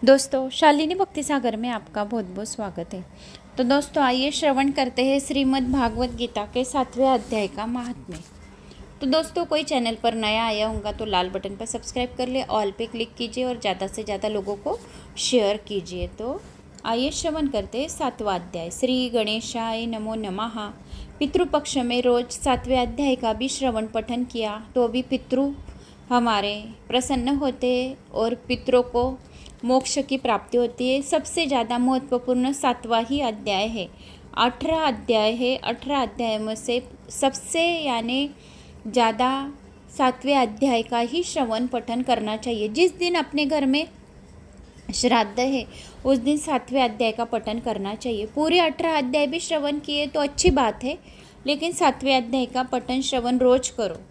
दोस्तों, शालिनी भक्ति सागर में आपका बहुत बहुत स्वागत है। तो दोस्तों, आइए श्रवण करते हैं श्रीमद् भागवत गीता के 7वें अध्याय का महात्म्य। तो दोस्तों, कोई चैनल पर नया आया होगा तो लाल बटन पर सब्सक्राइब कर ले, ऑल पे क्लिक कीजिए और ज़्यादा से ज़्यादा लोगों को शेयर कीजिए। तो आइए श्रवण करते हैं 7वां अध्याय। श्री गणेशाय नमो नमः। पितृपक्ष में रोज 7वें अध्याय का भी श्रवण पठन किया तो भी पितृ हमारे प्रसन्न होते हैं और पितरों को मोक्ष की प्राप्ति होती है। सबसे ज़्यादा महत्वपूर्ण 7वां ही अध्याय है। 18 अध्याय है। 18 अध्याय में से सबसे यानी ज़्यादा 7वें अध्याय का ही श्रवण पठन करना चाहिए। जिस दिन अपने घर में श्राद्ध है उस दिन 7वें अध्याय का पठन करना चाहिए। पूरे 18 अध्याय भी श्रवण किए तो अच्छी बात है, लेकिन 7वें अध्याय का पठन श्रवण रोज करो।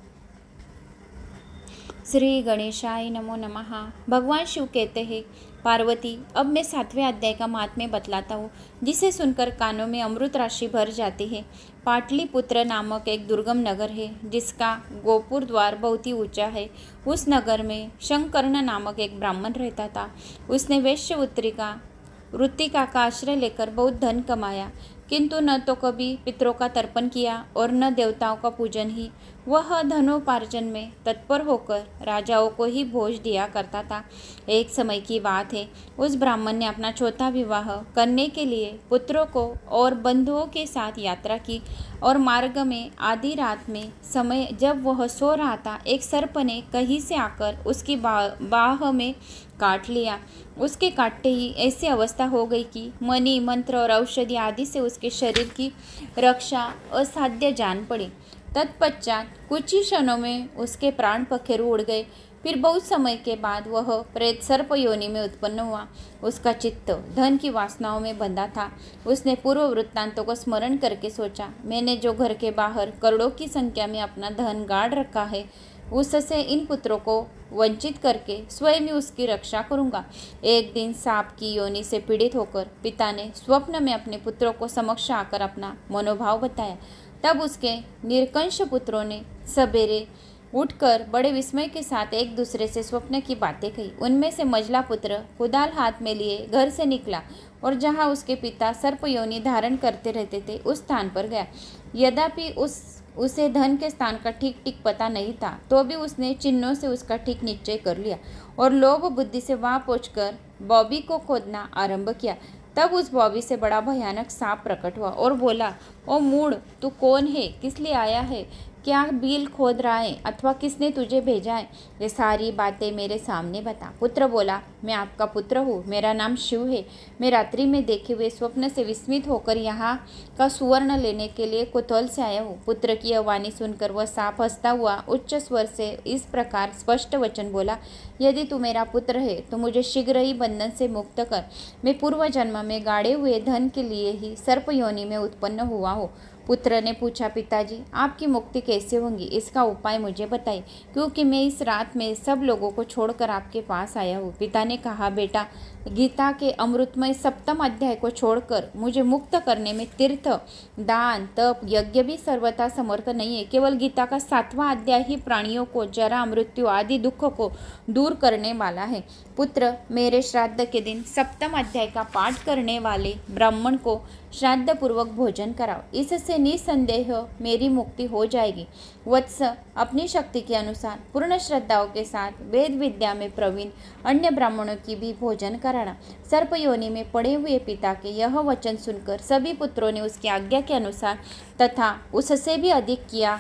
श्री गणेशाय नमो नमः। भगवान शिव कहते हैं, पार्वती, अब मैं 7वें अध्याय का महात्म्य बतलाता हूँ, जिसे सुनकर कानों में अमृत राशि भर जाती है। पाटलिपुत्र नामक एक दुर्गम नगर है, जिसका गोपुर द्वार बहुत ही ऊंचा है। उस नगर में शंकर्ण नामक एक ब्राह्मण रहता था। उसने वैश्य वृत्तिका का आश्रय लेकर बहुत धन कमाया, किंतु न तो कभी पितरों का तर्पण किया और न देवताओं का पूजन ही। वह धनोपार्जन में तत्पर होकर राजाओं को ही भोज दिया करता था। एक समय की बात है, उस ब्राह्मण ने अपना चौथा विवाह करने के लिए पुत्रों को और बंधुओं के साथ यात्रा की और मार्ग में आधी रात में समय जब वह सो रहा था, एक सर्प ने कहीं से आकर उसकी बाह में काट लिया। उसके काटते ही ऐसी अवस्था हो गई कि मणि मंत्र और औषधि आदि से उसके शरीर की रक्षा असाध्य जान पड़ी। तत्पश्चात कुछ ही क्षणों में उसके प्राण पखेरु उड़ गए। फिर बहुत समय के बाद वह प्रेत सर्प योनि में उत्पन्न हुआ। उसका चित्त धन की वासनाओं में बंधा था। उसने पूर्व वृत्तांतों को स्मरण करके सोचा, मैंने जो घर के बाहर करोड़ों की संख्या में अपना धन गाड़ रखा है, उससे इन पुत्रों को वंचित करके स्वयं ही उसकी रक्षा करूंगा। एक दिन सांप की योनि से पीड़ित होकर पिता ने स्वप्न में अपने पुत्रों को समक्ष आकर अपना मनोभाव बताया। तब उसके निरंकुश पुत्रों ने सवेरे उठकर बड़े विस्मय के साथ एक दूसरे से स्वप्न की बातें कही। उनमें से मझला पुत्र कुदाल हाथ में लिए घर से निकला और जहाँ उसके पिता सर्प योनि धारण करते रहते थे उस स्थान पर गया। यद्यपि उसे धन के स्थान का ठीक ठीक पता नहीं था, तो भी उसने चिन्हों से उसका ठीक निश्चय कर लिया और लोभ बुद्धि से वहां पहुंचकर बॉबी को खोदना आरंभ किया। तब उस बॉबी से बड़ा भयानक सांप प्रकट हुआ और बोला, ओ मूढ़, तू कौन है, किस लिए आया है, क्या बिल खोद रहा है अथवा किसने तुझे भेजा है, ये सारी बातें मेरे सामने बता। पुत्र बोला, मैं आपका पुत्र हूँ, मेरा नाम शिव है। मैं रात्रि में देखे हुए स्वप्न से विस्मित होकर यहाँ का सुवर्ण लेने के लिए कुतूहल से आया हूँ। पुत्र की यह वाणी सुनकर वह सांप हंसता हुआ उच्च स्वर से इस प्रकार स्पष्ट वचन बोला, यदि तू मेरा पुत्र है तो मुझे शीघ्र ही बंधन से मुक्त कर। मैं पूर्व जन्म में गाड़े हुए धन के लिए ही सर्प योनि में उत्पन्न हुआ हूँ। पुत्र ने पूछा, पिताजी, आपकी मुक्ति कैसे होगी, इसका उपाय मुझे बताइए, क्योंकि मैं इस रात में सब लोगों को छोड़कर आपके पास आया हूँ। पिता ने कहा, बेटा, गीता के अमृतमय 7वें अध्याय को छोड़कर मुझे मुक्त करने में तीर्थ, दान, तप, यज्ञ भी सर्वथा समर्थ नहीं है। केवल गीता का 7वां अध्याय ही प्राणियों को जरा, मृत्यु आदि दुख को दूर करने वाला है। पुत्र, मेरे श्राद्ध के दिन 7वें अध्याय का पाठ करने वाले ब्राह्मण को श्राद्ध पूर्वक भोजन कराओ, इससे निसंदेह मेरी मुक्ति हो जाएगी। वत्स, अपनी शक्ति के अनुसार पूर्ण श्रद्धाओं के साथ वेद विद्या में प्रवीण अन्य ब्राह्मणों की भी भोजन कराना। सर्प योनि में पड़े हुए पिता के यह वचन सुनकर सभी पुत्रों ने उसकी आज्ञा के अनुसार तथा उससे भी अधिक किया।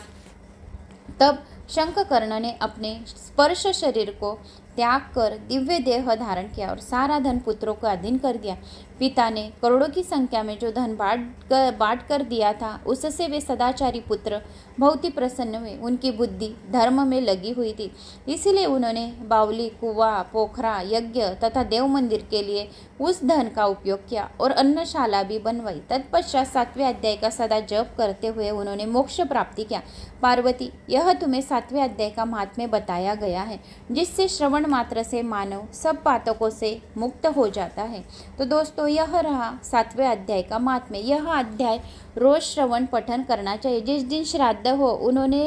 तब शंखकर्ण ने अपने स्पर्श शरीर को त्याग कर दिव्य देह धारण किया और सारा धन पुत्रों को अधीन कर दिया। पिता ने करोड़ों की संख्या में जो धन बांट कर दिया था, उससे वे सदाचारी पुत्र बहुत ही प्रसन्न हुए। उनकी बुद्धि धर्म में लगी हुई थी, इसीलिए उन्होंने बावली, कुआं, पोखरा, यज्ञ तथा देव मंदिर के लिए उस धन का उपयोग किया और अन्नशाला भी बनवाई। तत्पश्चात 7वें अध्याय का सदा जप करते हुए उन्होंने मोक्ष प्राप्ति किया। पार्वती, यह तुम्हें 7वें अध्याय का महात्म्य बताया गया है, जिससे श्रवण मात्र से मानव सब पातकों से मुक्त हो जाता है। तो दोस्तों यह रहा 7वें अध्याय का महात्म्य। यह अध्याय रोज श्रवण पठन करना चाहिए। जिस दिन श्राद्ध हो उन्होंने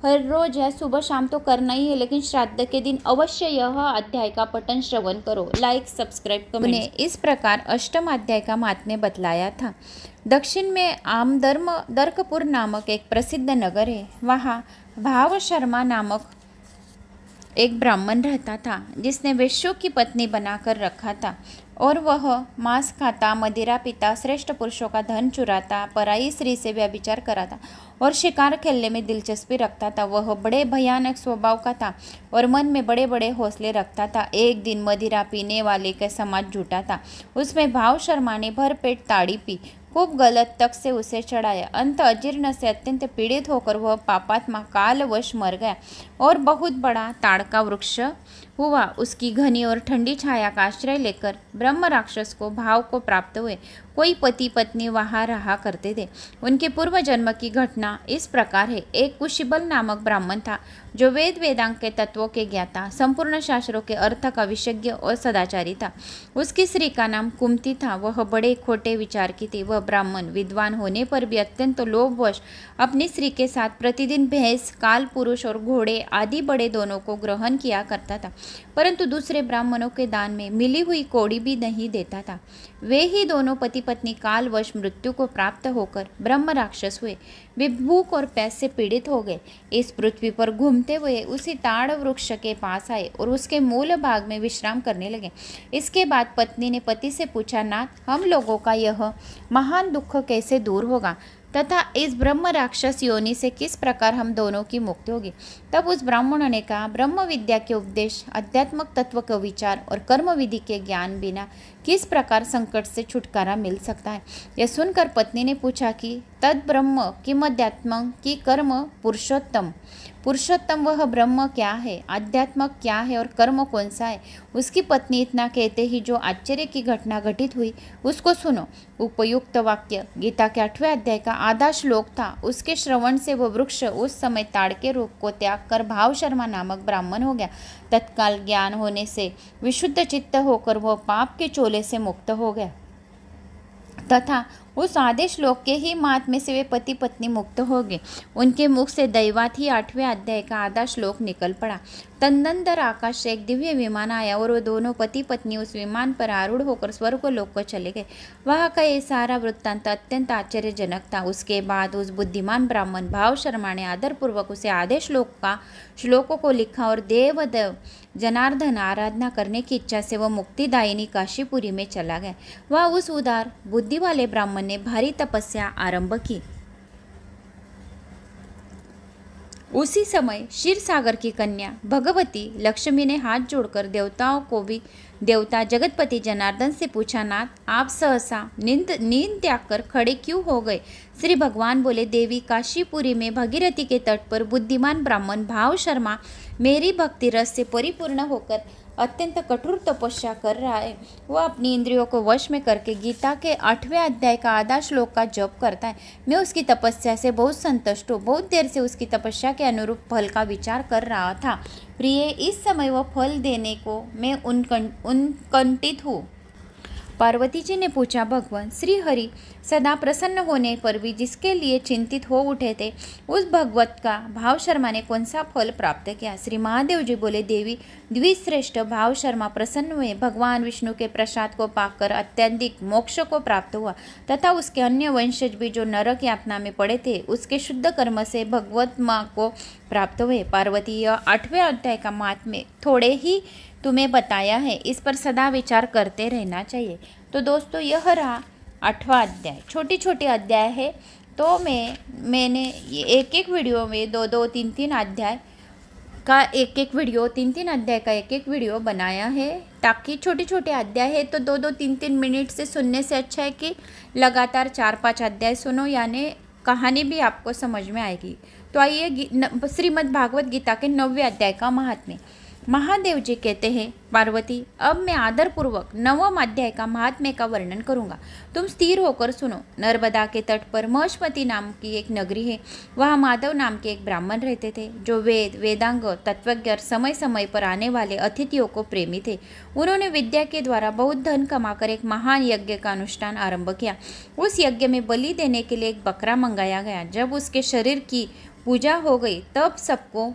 हर रोज या सुबह शाम तो करना ही है, लेकिन श्राद्ध के दिन अवश्य यह अध्याय का पठन श्रवण करो। Like, subscribe, comment. इस प्रकार अष्टम अध्याय का महात्म्य बतलाया था। दक्षिण में दर्कपुर नामक एक प्रसिद्ध नगर है। वहाँ भाव शर्मा नामक एक ब्राह्मण रहता था, जिसने वेश्यों की पत्नी बनाकर रखा था और वह मांस खाता, मदिरा पीता, श्रेष्ठ पुरुषों का धन चुराता, पराई स्त्री से व्यभिचार कराता और शिकार खेलने में दिलचस्पी रखता था। वह बड़े भयानक स्वभाव का था और मन में बड़े बड़े हौसले रखता था। एक दिन मदिरा पीने वाले का समाज जुटा था। उसमें भाव शर्मा ने भरपेट ताड़ी पी, खूब गलत तक से उसे चढ़ाया। अंत अजीर्ण से अत्यंत पीड़ित होकर वह पापात्मा कालवश मर गया और बहुत बड़ा ताड़ का वृक्ष हुआ। उसकी घनी और ठंडी छाया का आश्रय लेकर ब्रह्म राक्षस को भाव को प्राप्त हुए। कोई पति पत्नी वहाँ रहा करते थे। उनके पूर्व जन्म की घटना इस प्रकार है। एक कुशिबल नामक ब्राह्मण था, जो वेद वेदांग के तत्वों के ज्ञाता, संपूर्ण शास्त्रों के अर्थ का विशेषज्ञ और सदाचारी था। उसकी स्त्री का नाम कुमति था। वह बड़े खोटे विचार की थी। वह ब्राह्मण विद्वान होने पर भी अत्यंत लोभवश अपनी स्त्री के साथ प्रतिदिन भैंस, काल पुरुष और घोड़े आदि बड़े दोनों को ग्रहण किया करता था, परंतु दूसरे ब्राह्मणों के दान में मिली हुई कौड़ी भी नहीं देता था। वे ही दोनों पति पत्नी कालवश मृत्यु को प्राप्त होकर ब्रह्म राक्षस हुए। वे भूख और प्यास से पीड़ित हो गए। इस पृथ्वी पर घूमते हुए उसी ताड़ वृक्ष के पास आए और उसके मूल भाग में विश्राम करने लगे। इसके बाद पत्नी ने पति से पूछा, नाथ, हम लोगों का यह महान दुख कैसे दूर होगा तथा इस ब्रह्म राक्षस योनि से किस प्रकार हम दोनों की मुक्ति होगी? तब उस ब्राह्मण ने कहा, ब्रह्म विद्या के उपदेश, अध्यात्मक तत्व का विचार और कर्म विधि के ज्ञान बिना किस प्रकार संकट से छुटकारा मिल सकता है? यह सुनकर पत्नी ने पूछा कि तद ब्रह्म किम अध्यात्म की कर्म पुरुषोत्तम। पुरुषोत्तम वह ब्रह्म क्या है, अध्यात्म क्या है और कर्म कौन सा है? उसकी पत्नी इतना कहते ही जो आश्चर्य की घटना घटित हुई उसको सुनो। उपयुक्त वाक्य गीता के 8वें अध्याय का आधा श्लोक था। उसके श्रवण से वह वृक्ष उस समय ताड़ के रूप को त्याग कर भाव शर्मा नामक ब्राह्मण हो गया। तत्काल ज्ञान होने से विशुद्ध चित्त होकर वह पाप के चोले से मुक्त हो गया तथा उस आधे श्लोक के ही महात्म्य से वे पति पत्नी मुक्त हो गए। उनके मुख से दैवात ही 8वें अध्याय का आधा श्लोक निकल पड़ा। तदनंतर आकाश से एक दिव्य विमान आया और वो दोनों पति पत्नी उस विमान पर आरूढ़ होकर स्वर्ग लोक को चले गए। वहाँ का ये सारा वृत्तांत अत्यंत आश्चर्यजनक था। उसके बाद उस बुद्धिमान ब्राह्मण भाव शर्मा ने आदरपूर्वक उसे आधे श्लोकों को लिखा और देवदेव जनार्दन आराधना करने की इच्छा से वह मुक्तिदायिनी काशीपुरी में चला गया। वह उस उदार बुद्धि वाले ब्राह्मण ने भारी तपस्या आरंभ की। उसी समय क्षीर सागर की कन्या भगवती लक्ष्मी ने हाथ जोड़कर देवताओं को भी देवता जगतपति जनार्दन से पूछा, नाथ, आप सहसा नींद त्याग कर खड़े क्यों हो गए? श्री भगवान बोले, देवी, काशीपुरी में भगीरथी के तट पर बुद्धिमान ब्राह्मण भाव शर्मा मेरी भक्ति रस से परिपूर्ण होकर अत्यंत कठोर तपस्या कर रहा है। वह अपनी इंद्रियों को वश में करके गीता के 8वें अध्याय का आधा श्लोक का जप करता है। मैं उसकी तपस्या से बहुत संतुष्ट हूँ। बहुत देर से उसकी तपस्या के अनुरूप फल का विचार कर रहा था। प्रिय, इस समय वह फल देने को मैं उनकंठित हूँ। पार्वती जी ने पूछा, भगवान श्री हरि सदा प्रसन्न होने पर भी जिसके लिए चिंतित हो उठे थे, उस भगवत का भाव शर्मा ने कौन सा फल प्राप्त किया? श्री महादेव जी बोले, देवी, द्विश्रेष्ठ भाव शर्मा प्रसन्न हुए। भगवान विष्णु के प्रसाद को पाकर अत्यधिक मोक्ष को प्राप्त हुआ तथा उसके अन्य वंशज भी जो नरक यातना में पड़े थे, उसके शुद्ध कर्म से भगवत माँ को प्राप्त हुए। पार्वती, यह 8वें अध्याय का महात्म्य थोड़े ही तुम्हें बताया है, इस पर सदा विचार करते रहना चाहिए। तो दोस्तों, यह रहा 8वां अध्याय। छोटी छोटी अध्याय है, तो मैंने एक एक वीडियो में 2-2, 3-3 अध्याय का एक वीडियो, 3-3 अध्याय का एक वीडियो बनाया है, ताकि छोटे छोटे अध्याय है तो 2-2, 3-3 मिनट से सुनने से अच्छा है कि लगातार 4-5 अध्याय सुनो, यानी कहानी भी आपको समझ में आएगी। तो आइए श्रीमद् भागवत गीता के 9वें अध्याय का महात्म्य। महादेव जी कहते हैं, पार्वती अब मैं आदरपूर्वक 9वें अध्याय का महात्म्य का वर्णन करूंगा, तुम स्थिर होकर सुनो। नर्मदा के तट पर महेश्वती नाम की एक नगरी है। वहाँ माधव नाम के एक ब्राह्मण रहते थे जो वेद वेदांग तत्वज्ञ और समय समय पर आने वाले अतिथियों को प्रेमी थे। उन्होंने विद्या के द्वारा बहुत धन कमाकर एक महान यज्ञ का अनुष्ठान आरंभ किया। उस यज्ञ में बलि देने के लिए एक बकरा मंगाया गया। जब उसके शरीर की पूजा हो गई तब सबको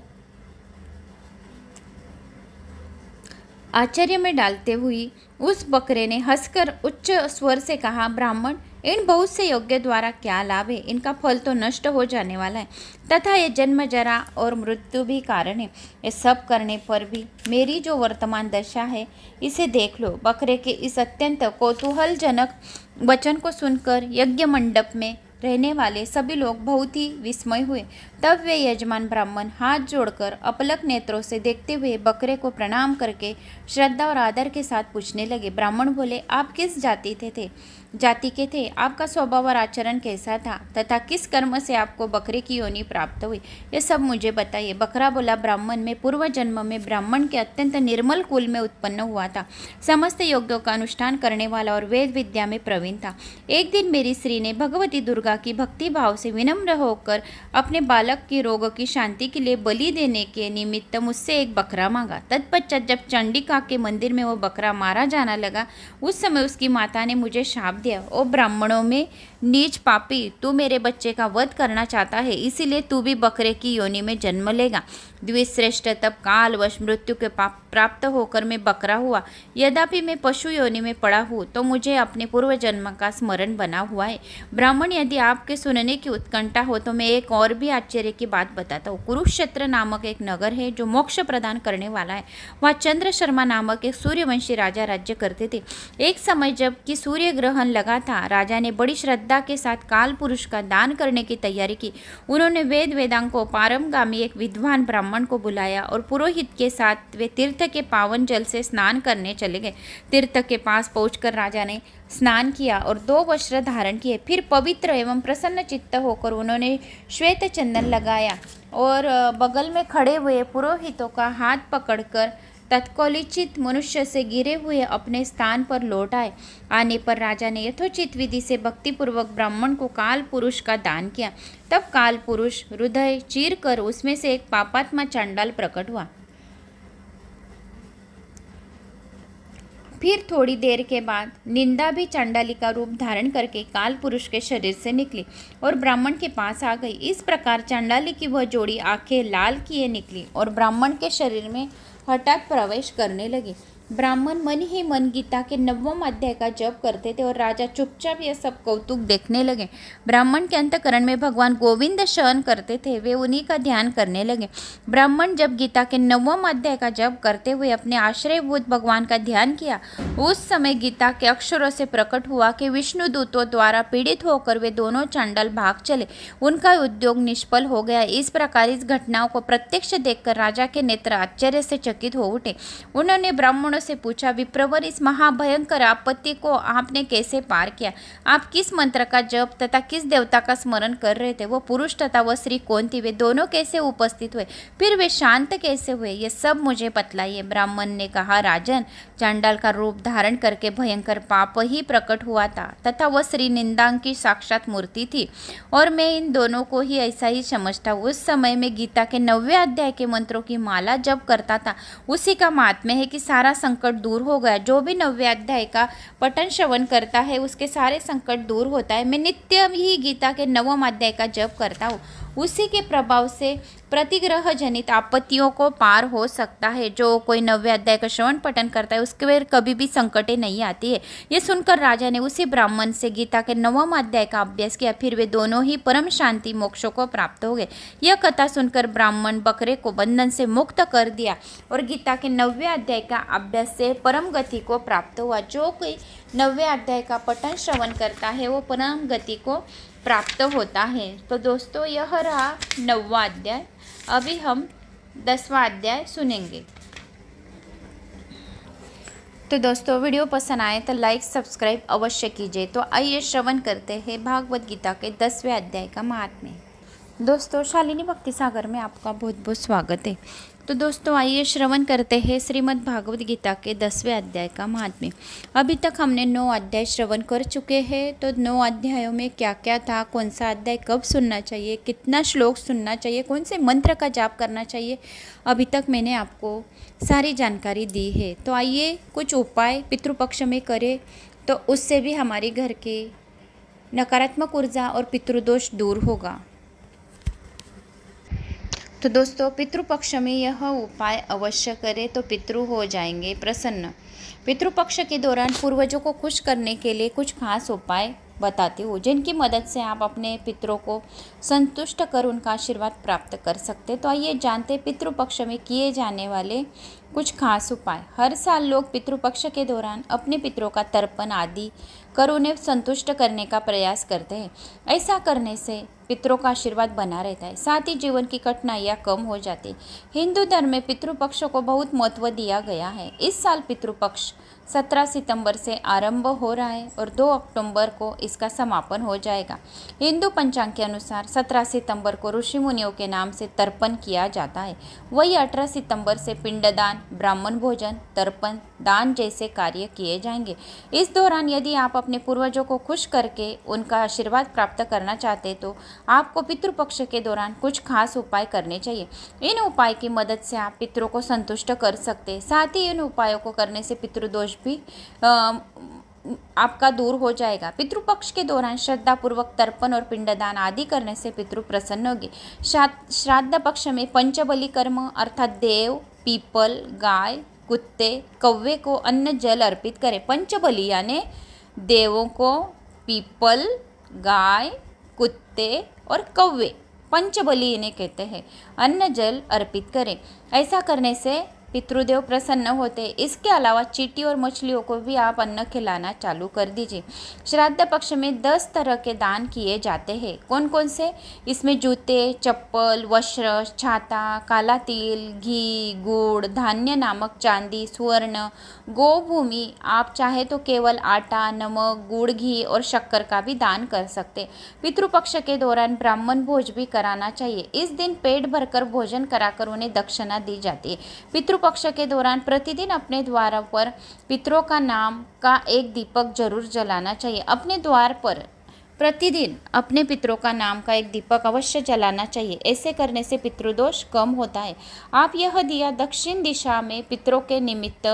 आश्चर्य में डालते हुए उस बकरे ने हंसकर उच्च स्वर से कहा, ब्राह्मण, इन बहुत से यज्ञ द्वारा क्या लाभ है? इनका फल तो नष्ट हो जाने वाला है तथा ये जन्म जरा और मृत्यु भी कारण है। ये सब करने पर भी मेरी जो वर्तमान दशा है इसे देख लो। बकरे के इस अत्यंत कौतूहलजनक वचन को सुनकर यज्ञ मंडप में रहने वाले सभी लोग बहुत ही विस्मय हुए। तब वे यजमान ब्राह्मण हाथ जोड़कर अपलक नेत्रों से देखते हुए बकरे को प्रणाम करके श्रद्धा और आदर के साथ पूछने लगे। ब्राह्मण बोले, आप किस जाति के थे? आपका स्वभाव और आचरण कैसा था तथा किस कर्म से आपको बकरे की योनि प्राप्त हुई, ये सब मुझे बताइए। बकरा बोला, ब्राह्मण, मैं पूर्व जन्म में ब्राह्मण के अत्यंत निर्मल कुल में उत्पन्न हुआ था। समस्त यज्ञों का अनुष्ठान करने वाला और वेद विद्या में प्रवीण था। एक दिन मेरी स्त्री ने भगवती दुर्गा की भक्ति भाव से विनम्र होकर अपने बालक के रोग की शांति के लिए बलि देने के निमित्त मुझसे एक बकरा मांगा। तत्पश्चात जब चंडिका के मंदिर में वो बकरा मारा जाना लगा, उस समय उसकी माता ने मुझे शाप दिया, ओ ब्राह्मणों में नीच पापी, तू मेरे बच्चे का वध करना चाहता है, इसीलिए तू भी बकरे की योनि में जन्म लेगा। द्विश्रेष्ठ, तब कालवश मृत्यु के पाप प्राप्त होकर मैं बकरा हुआ। यद्यपि मैं पशु योनि में पड़ा हूँ तो मुझे अपने पूर्व जन्म का स्मरण बना हुआ है। ब्राह्मण, यदि आपके सुनने की उत्कंठा हो तो मैं एक और भी आश्चर्य की बात बताता हूँ। कुरुक्षेत्र नामक एक नगर है जो मोक्ष प्रदान करने वाला है। वहाँ चंद्र शर्मा नामक एक सूर्यवंशी राजा राज्य करते थे। एक समय जब कि सूर्य ग्रहण लगा था, राजा ने बड़ी श्रद्धा के साथ काल पुरुष का दान करने की तैयारी की। उन्होंने वेद वेदांग को पारंगामी एक विद्वान ब्राह्मण को बुलाया और पुरोहित के साथ वे तीर्थ के पावन जल से स्नान करने चले गए। तीर्थ के पास पहुंचकर राजा ने स्नान किया और 2 वस्त्र धारण किए। फिर पवित्र एवं प्रसन्न चित्त होकर उन्होंने श्वेत चंदन लगाया और बगल में खड़े हुए पुरोहितों का हाथ पकड़कर तत्कालिचित मनुष्य से गिरे हुए अपने स्थान पर लौट आए। आने पर राजा ने यथोचित विधि से भक्तिपूर्वक ब्राह्मण को काल पुरुष का दान किया। तब काल पुरुष हृदय चीर कर उसमें से एक पापात्मा चांडाल प्रकट हुआ। फिर थोड़ी देर के बाद निंदा भी चांडाली का रूप धारण करके काल पुरुष के शरीर से निकली और ब्राह्मण के पास आ गई। इस प्रकार चांडाली की वह जोड़ी आंखें लाल किए निकली और ब्राह्मण के शरीर में हठात प्रवेश करने लगी। ब्राह्मण मन ही मन गीता के 9वें अध्याय का जप करते थे और राजा चुपचाप यह सब कौतुक देखने लगे। ब्राह्मण के अंतःकरण में भगवान गोविंद शयन करते थे, वे उन्हीं का ध्यान करने लगे। ब्राह्मण जब गीता के 9वें अध्याय का जप करते हुए अपने आश्रयभूत भगवान का ध्यान किया, उस समय गीता के अक्षरों से प्रकट हुआ कि विष्णु दूतों द्वारा पीड़ित होकर वे दोनों चांडाल भाग चले, उनका उद्योग निष्फल हो गया। इस प्रकार इस घटनाओं को प्रत्यक्ष देखकर राजा के नेत्र आश्चर्य से चकित हो उठे। उन्होंने ब्राह्मणों से पूछा, विप्रवर, इस महाभयंकर आपत्ति को आपने कैसे पार किया? आप किस मंत्र का जप तथा किस देवता का स्मरण कर रहे थे? वो पुरुष तथा वह स्त्री कौन थी? वे दोनों कैसे उपस्थित हुए? फिर वे शांत कैसे हुए? ये सब मुझे बतलाइए। ब्राह्मण ने कहा, राजन, चांडाल का रूप धारण करके भयंकर पाप ही प्रकट हुआ था तथा वह श्री निंदांग की साक्षात मूर्ति थी और मैं इन दोनों को ही ऐसा ही समझता हूँ। उस समय में गीता के 9वें अध्याय के मंत्रों की माला जप करता था। उसी का महात्म्य है कि सारा संकट दूर हो गया। जो भी 9वें अध्याय का पठन श्रवण करता है उसके सारे संकट दूर होता है। मैं नित्य ही गीता के 9वें अध्याय का जप करता हूँ। उसी के प्रभाव से प्रतिग्रह जनित आपत्तियों को पार हो सकता है। जो कोई 9वें अध्याय का श्रवण पठन करता है उसके वे कभी भी संकटें नहीं आती है। ये सुनकर राजा ने उसी ब्राह्मण से गीता के 9वें अध्याय का अभ्यास किया। फिर वे दोनों ही परम शांति मोक्ष को प्राप्त हो गए। यह कथा सुनकर ब्राह्मण बकरे को बंधन से मुक्त कर दिया और गीता के 9वें अध्याय का अभ्यास से परम गति को प्राप्त हुआ। जो कोई 9वें अध्याय का पठन श्रवण करता है वो परम गति को प्राप्त होता है। तो दोस्तों, यह रहा 9वां अध्याय। अभी हम 10वां अध्याय सुनेंगे। तो दोस्तों, वीडियो पसंद आए तो लाइक सब्सक्राइब अवश्य कीजिए। तो आइए श्रवण करते हैं भागवत गीता के 10वें अध्याय का महात्म्य। दोस्तों, शालिनी भक्ति सागर में आपका बहुत बहुत स्वागत है। तो दोस्तों आइए श्रवण करते हैं श्रीमद् भागवत गीता के 10वें अध्याय का महात्म्य। अभी तक हमने 9 अध्याय श्रवण कर चुके हैं। तो 9 अध्यायों में क्या क्या था, कौन सा अध्याय कब सुनना चाहिए, कितना श्लोक सुनना चाहिए, कौन से मंत्र का जाप करना चाहिए, अभी तक मैंने आपको सारी जानकारी दी है। तो आइए कुछ उपाय पितृपक्ष में करें तो उससे भी हमारे घर के नकारात्मक ऊर्जा और पितृदोष दूर होगा। तो दोस्तों पितृपक्ष में यह उपाय अवश्य करें तो पितृ हो जाएंगे प्रसन्न। पितृपक्ष के दौरान पूर्वजों को खुश करने के लिए कुछ खास उपाय बताती हूँ जिनकी मदद से आप अपने पितरों को संतुष्ट कर उनका आशीर्वाद प्राप्त कर सकते। तो आइए जानते पितृपक्ष में किए जाने वाले कुछ खास उपाय। हर साल लोग पितृपक्ष के दौरान अपने पितरों का तर्पण आदि कर उन्हें संतुष्ट करने का प्रयास करते हैं। ऐसा करने से पितरों का आशीर्वाद बना रहता है, साथ ही जीवन की कठिनाइयाँ कम हो जाती। हिंदू धर्म में पितृपक्ष को बहुत महत्व दिया गया है। इस साल पितृपक्ष 17 सितंबर से आरंभ हो रहा है और 2 अक्टूबर को इसका समापन हो जाएगा। हिंदू पंचांग के अनुसार 17 सितंबर को ऋषि मुनियों के नाम से तर्पण किया जाता है। वही 18 सितंबर से पिंडदान, ब्राह्मण भोजन, तर्पण, दान जैसे कार्य किए जाएंगे। इस दौरान यदि आप अपने पूर्वजों को खुश करके उनका आशीर्वाद प्राप्त करना चाहते तो आपको पितृपक्ष के दौरान कुछ खास उपाय करने चाहिए। इन उपाय की मदद से आप पितरों को संतुष्ट कर सकते हैं। साथ ही इन उपायों को करने से पितृदोष भी आपका दूर हो जाएगा। पितृपक्ष के दौरान श्रद्धापूर्वक तर्पण और पिंडदान आदि करने से पितृ प्रसन्न होंगे। श्राद्ध पक्ष में पंचबली कर्म अर्थात देव, पीपल, गाय, कुत्ते, कौवे को अन्न जल अर्पित करें। पंचबली यानी देवों को पीपल, गाय, कुत्ते और कौवे, पंचबली इन्हें कहते हैं, अन्न जल अर्पित करें। ऐसा करने से पितृदेव प्रसन्न होते हैं। इसके अलावा चींटी और मछलियों को भी आप अन्न खिलाना चालू कर दीजिए। श्राद्ध पक्ष में 10 तरह के दान किए जाते हैं। कौन कौन से? इसमें जूते, चप्पल, वस्त्र, छाता, काला तिल, घी, गुड़, धान्य नामक चांदी, स्वर्ण, गोभूमि। आप चाहे तो केवल आटा, नमक, गुड़, घी और शक्कर का भी दान कर सकते। पितृपक्ष के दौरान ब्राह्मण भोज भी कराना चाहिए। इस दिन पेट भरकर भोजन कराकर उन्हें दक्षिणा दी जाती है। पक्ष के दौरान प्रतिदिन अपने द्वार पर पितरों का नाम का एक दीपक जरूर जलाना चाहिए। अपने द्वार पर प्रतिदिन अपने पितरों का नाम का एक दीपक अवश्य जलाना चाहिए। ऐसे करने से पितृदोष कम होता है। आप यह दिया दक्षिण दिशा में पितरों के निमित्त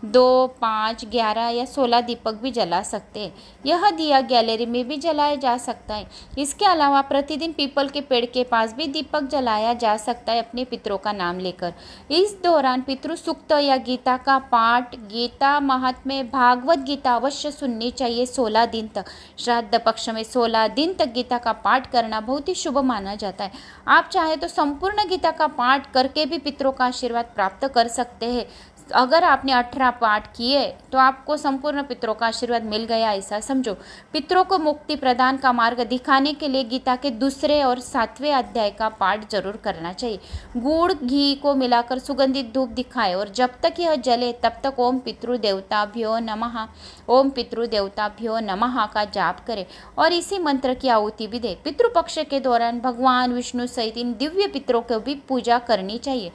2, 5, 11 या 16 दीपक भी जला सकते हैं। यह दिया गैलरी में भी जलाया जा सकता है। इसके अलावा प्रतिदिन पीपल के पेड़ के पास भी दीपक जलाया जा सकता है अपने पितरों का नाम लेकर। इस दौरान पितृ सूक्त या गीता का पाठ, गीता महात्म्य, भागवत गीता अवश्य सुननी चाहिए 16 दिन तक। श्राद्ध पक्ष में 16 दिन तक गीता का पाठ करना बहुत ही शुभ माना जाता है। आप चाहे तो संपूर्ण गीता का पाठ करके भी पितरों का आशीर्वाद प्राप्त कर सकते हैं। अगर आपने 18 पाठ किए तो आपको संपूर्ण पितरों का आशीर्वाद मिल गया ऐसा समझो। पितरों को मुक्ति प्रदान का मार्ग दिखाने के लिए गीता के 2 और 7वें अध्याय का पाठ जरूर करना चाहिए। गुड़ घी को मिलाकर सुगंधित धूप दिखाए और जब तक यह जले तब तक ओम पितृदेवताभ्यो नमः, ओम पितृदेवताभ्यो नमः का जाप करें और इसी मंत्र की आहुति भी दे। पितृपक्ष के दौरान भगवान विष्णु सहित इन दिव्य पितरों को भी पूजा करनी चाहिए।